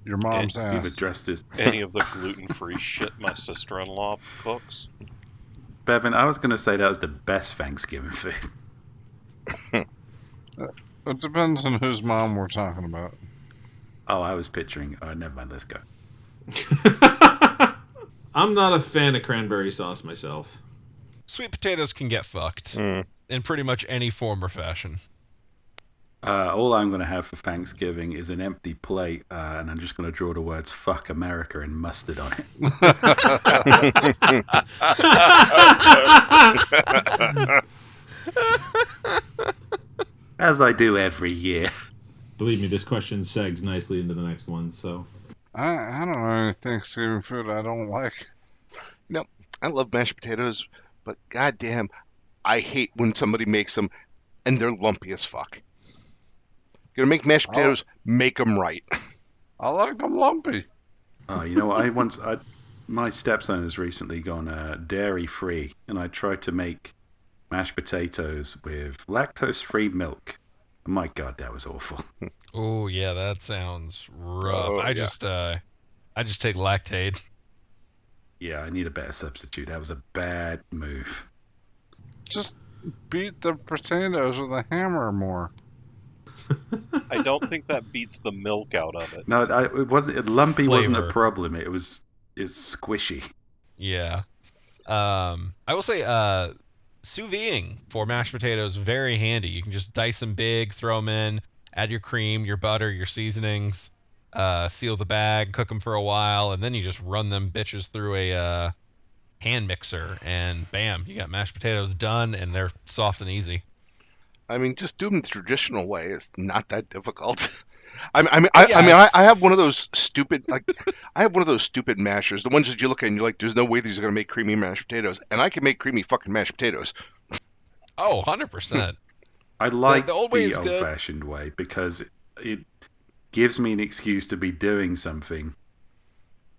Your mom's
We've
ass.
addressed it.
Any of the gluten-free shit my sister-in-law cooks?
Bevan, I was going to say that was the best Thanksgiving food.
It depends on whose mom we're talking about.
Oh, I was picturing... never mind, let's go.
I'm not a fan of cranberry sauce myself.
Sweet potatoes can get fucked in pretty much any form or fashion.
All I'm going to have for Thanksgiving is an empty plate, and I'm just going to draw the words "fuck America" and mustard on it. As I do every year.
Believe me, this question segs nicely into the next one, so...
I don't know any Thanksgiving food I don't like.
I love mashed potatoes, but goddamn, I hate when somebody makes them and they're lumpy as fuck. You're gonna make mashed potatoes, make them right.
I like them lumpy.
Oh, you know what? My stepson has recently gone dairy-free, and I tried to make mashed potatoes with lactose-free milk. My God, that was awful.
Oh yeah, that sounds rough.
Oh,
I
yeah.
just take Lactaid.
Yeah, I need a better substitute. That was a bad move.
Just beat the potatoes with a hammer more.
I don't think that beats the milk out of it.
No, lumpy wasn't a
Flavor.
problem. It's squishy.
Yeah. I will say, sous videing for mashed potatoes, very handy. You can just dice them big, throw them in, add your cream, your butter, your seasonings, seal the bag, cook them for a while, and then you just run them bitches through a hand mixer, and bam, you got mashed potatoes done, and they're soft and easy.
I mean, just do them the traditional way. It's not that difficult. I have one of those stupid I have one of those stupid mashers, the ones that you look at and you're like, there's no way these are gonna make creamy mashed potatoes, and I can make creamy fucking mashed potatoes.
Oh, 100%.
I like
The old way is
the
good.
old-fashioned way because it gives me an excuse to be doing something,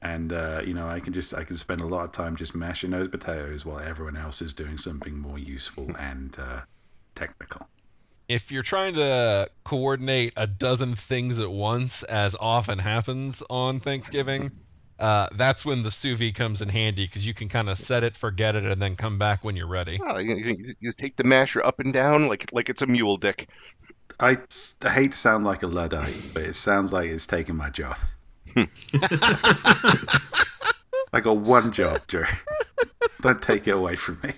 and I can spend a lot of time just mashing those potatoes while everyone else is doing something more useful and technical.
If you're trying to coordinate a dozen things at once, as often happens on Thanksgiving, that's when the sous vide comes in handy, because you can kind of set it, forget it, and then come back when you're ready.
Oh, you just take the masher up and down like it's a mule dick.
I hate to sound like a Luddite, but it sounds like it's taking my job. I got one job, Jerry. Don't take it away from me.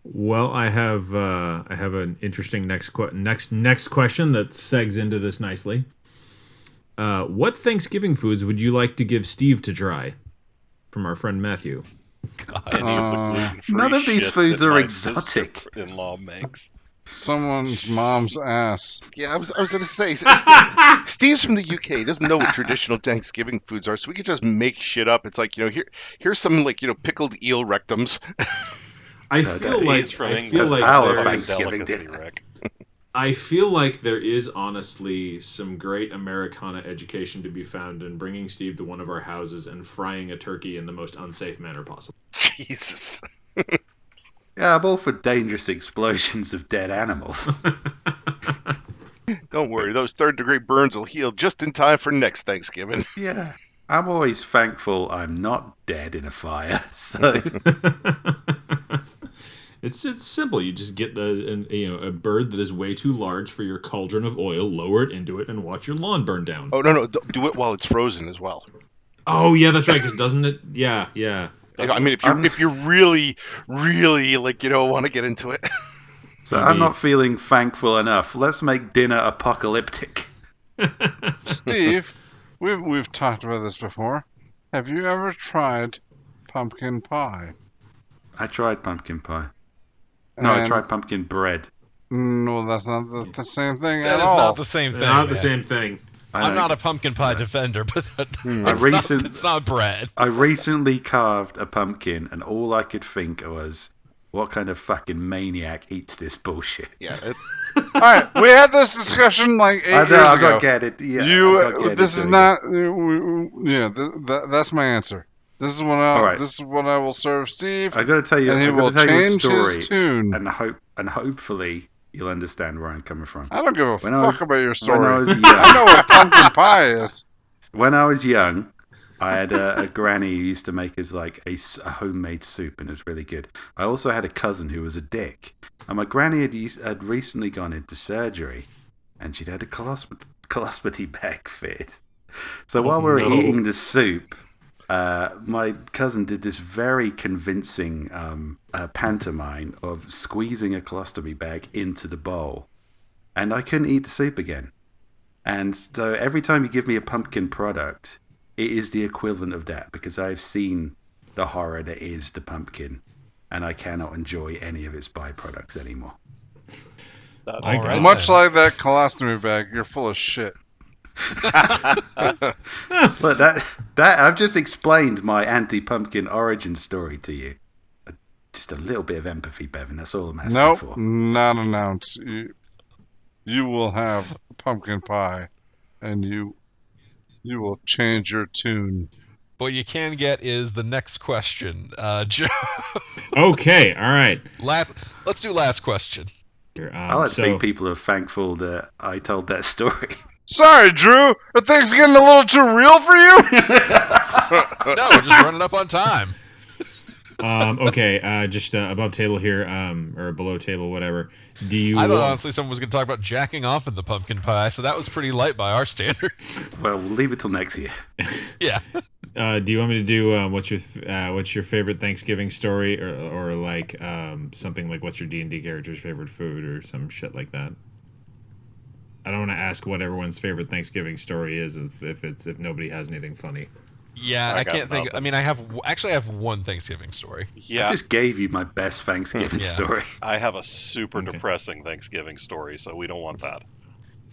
Well, I have an interesting next question that segs into this nicely. What Thanksgiving foods would you like to give Steve to try? From our friend Matthew.
Any of the gluten-free
None of these
shit
foods
that
are
my
exotic.
sister-in-law makes.
Someone's mom's ass.
Yeah, I was going to say, Steve's from the UK. He doesn't know what traditional Thanksgiving foods are, so we could just make shit up. It's like, here's some like, pickled eel rectums.
I
No,
feel
that-
like
It's from
I
England.
feel like
our
there is,
Thanksgiving
Delicacy,
dinner.
Rick.
I feel like there is honestly some great Americana education to be found in bringing Steve to one of our houses and frying a turkey in the most unsafe manner possible.
Jesus.
Yeah, I'm all for dangerous explosions of dead animals.
Don't worry, those third-degree burns will heal just in time for next Thanksgiving.
Yeah. I'm always thankful I'm not dead in a fire, so...
It's just simple. You just get a bird that is way too large for your cauldron of oil, lower it into it, and watch your lawn burn down.
Oh, no, do it while it's frozen as well.
Oh yeah, that's right. Because doesn't it? Yeah, yeah.
I mean, if you're really, really want to get into it.
So I'm not feeling thankful enough. Let's make dinner apocalyptic.
Steve, we've talked about this before. Have you ever tried pumpkin pie?
I tried pumpkin pie. No, I tried pumpkin bread.
No, that's not the same thing
That
at
is
all.
not the same thing.
Not the
man.
same thing.
I'm not a pumpkin pie defender, but it's not bread.
I recently carved a pumpkin, and all I could think was, what kind of fucking maniac eats this bullshit?
Yeah.
All right, we had this discussion like 8
I
years
know, I
ago.
got get it. Yeah, I got get
This
it,
is
doing
not.
it.
That's my answer. This is what This is what I will serve Steve.
I got to tell you,
and he
I got
will
to tell you a
change
story,
his tune.
and hopefully you'll understand where I'm coming from.
I don't give a
When I
fuck
was-
about your story.
When I was young,
I know what pumpkin pie is.
When I was young, I had a granny who used to make us like a homemade soup, and it was really good. I also had a cousin who was a dick, and my granny had recently gone into surgery, and she'd had a colostomy bag fitted. So while we were eating the soup, my cousin did this very convincing pantomime of squeezing a colostomy bag into the bowl, and I couldn't eat the soup again. And so every time you give me a pumpkin product, it is the equivalent of that, because I've seen the horror that is the pumpkin, and I cannot enjoy any of its byproducts anymore.
Alright,
Much like that colostomy bag, you're full of shit.
Look, that I've just explained my anti-pumpkin origin story to you. Just a little bit of empathy, Bevan. That's all I'm asking
Nope,
for.
not an ounce. You will have pumpkin pie, and you will change your tune.
What you can get is the next question. Joe,
Okay, all right.
let's do last question.
I like to think people are thankful that I told that story.
Sorry, Drew. Are things getting a little too real for you?
No, we're just running up on time.
Okay, just above table here, or below table, whatever. Do you?
I thought honestly someone was going to talk about jacking off in the pumpkin pie, so that was pretty light by our standards.
Well, we'll leave it till next year.
Yeah.
Do you want me to do what's your favorite Thanksgiving story, or like something like what's your D&D character's favorite food, or some shit like that? I don't want to ask what everyone's favorite Thanksgiving story is if nobody has anything funny.
Yeah, I can't think. I mean, I have one Thanksgiving story.
Yeah,
I just gave you my best Thanksgiving
Yeah.
story.
I have a super
Okay.
depressing Thanksgiving story, so we don't want that.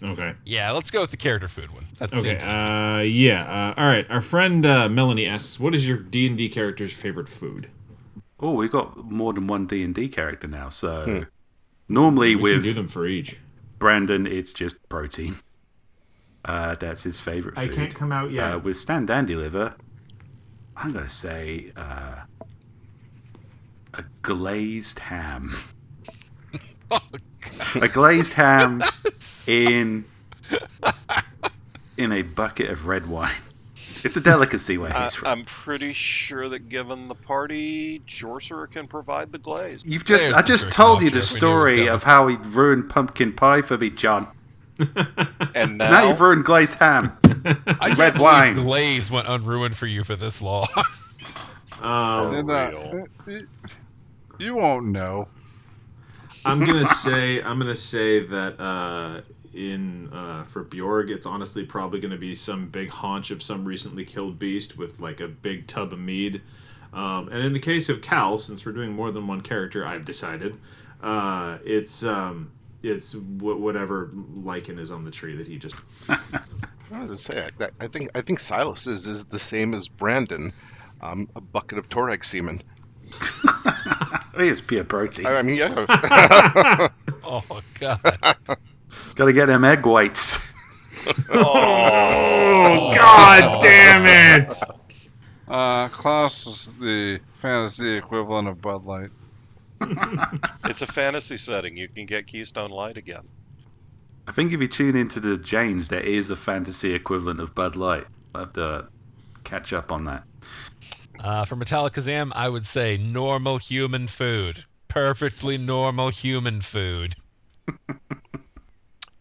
Okay.
Yeah, let's go with the character food one. That
Okay.
seems-
All right. Our friend Melanie asks, "What is your D&D character's favorite food?"
Oh, we've got more than one D&D character now, so... Normally
We can
with
do them for each.
Brandon, it's just protein. That's his favorite food.
I can't come out yet.
With Stan Dandy Liver, I'm going to say a glazed ham. A glazed ham in a bucket of red wine. It's a delicacy where he's from.
I'm pretty sure that given the party, Jorser can provide the glaze.
I just told you the story of how he ruined pumpkin pie for me, John.
And
Now you've ruined glazed ham.
I can't
red
believe
wine.
Glaze went unruined for you for this long.
And,
real.
you won't know.
I'm gonna say that for Bjorg, it's honestly probably gonna be some big haunch of some recently killed beast with like a big tub of mead. And in the case of Cal, since we're doing more than one character, I've decided it's whatever lichen is on the tree that he just.
I was to say, I think Silas is the same as Brandon, a bucket of Torag semen.
It's pure protein.
I mean, yeah.
Oh God.
Gotta get them egg whites.
Oh God damn it!
Klaus is the fantasy equivalent of Bud Light.
It's a fantasy setting. You can get Keystone Light again.
I think if you tune into the James, there is a fantasy equivalent of Bud Light. I'll have to catch up on that.
For Metallicazam, I would say normal human food. Perfectly normal human food.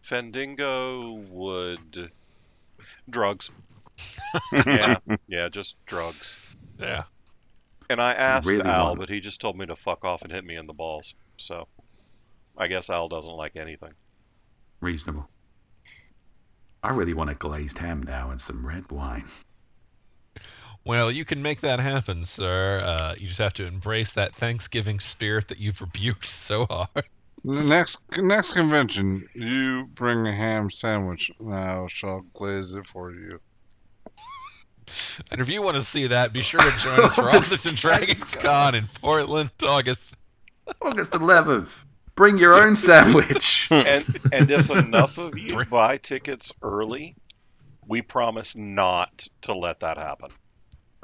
Fendingo would... drugs. Yeah, just drugs.
Yeah.
And I asked
really
Al,
want-
but he just told me to fuck off and hit me in the balls. So, I guess Al doesn't like anything.
Reasonable. I really want a glazed ham now and some red wine.
Well, you can make that happen, sir. You just have to embrace that Thanksgiving spirit that you've rebuked so hard.
The next convention, you bring a ham sandwich, and I shall glaze it for you.
And if you want to see that, be sure to join us for Office and Dragons Con in Portland, August
11th. Bring your own sandwich.
And if enough of you buy tickets early, we promise not to let that happen.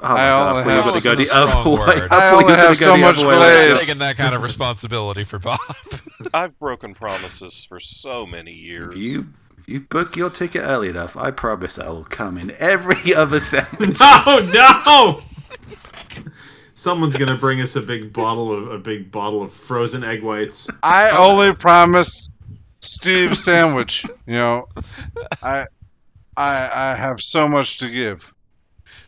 Oh my God, I thought you were going to go the other way.
I only have so much
I'm
glaze.
not taking that kind of responsibility for Bob.
I've broken promises for so many years.
If you book your ticket early enough, I promise I will come in every other sandwich.
No! Someone's gonna bring us a big bottle of frozen egg whites.
I only promise Steve's sandwich. You know, I have so much to give.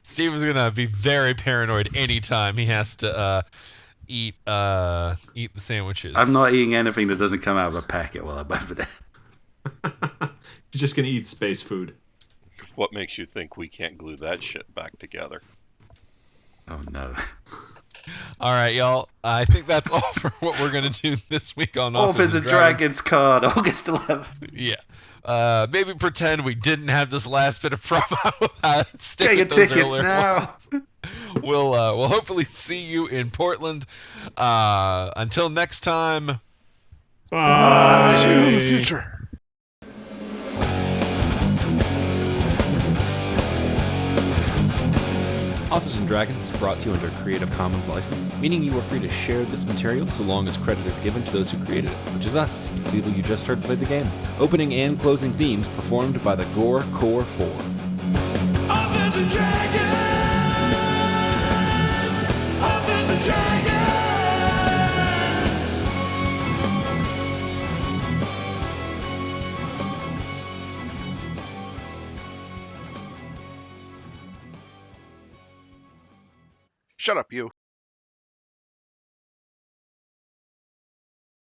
Steve is gonna be very paranoid anytime he has to eat the sandwiches.
I'm not eating anything that doesn't come out of a packet while I'm over there.
He's just gonna eat space food.
What makes you think we can't glue that shit back together?
Oh no.
All right, y'all. I think that's all for what we're gonna do this week on
Office and Dragons Con, August 11th.
Yeah. Maybe pretend we didn't have this last bit of promo.
Get your tickets now.
We'll hopefully see you in Portland. Until next time.
Bye.
To the future.
Authors and Dragons is brought to you under a Creative Commons license, meaning you are free to share this material so long as credit is given to those who created it, which is us, the people you just heard play the game. Opening and closing themes performed by the Gore Core 4.
Authors and Dragons! Authors and Dragons!
Shut up, you.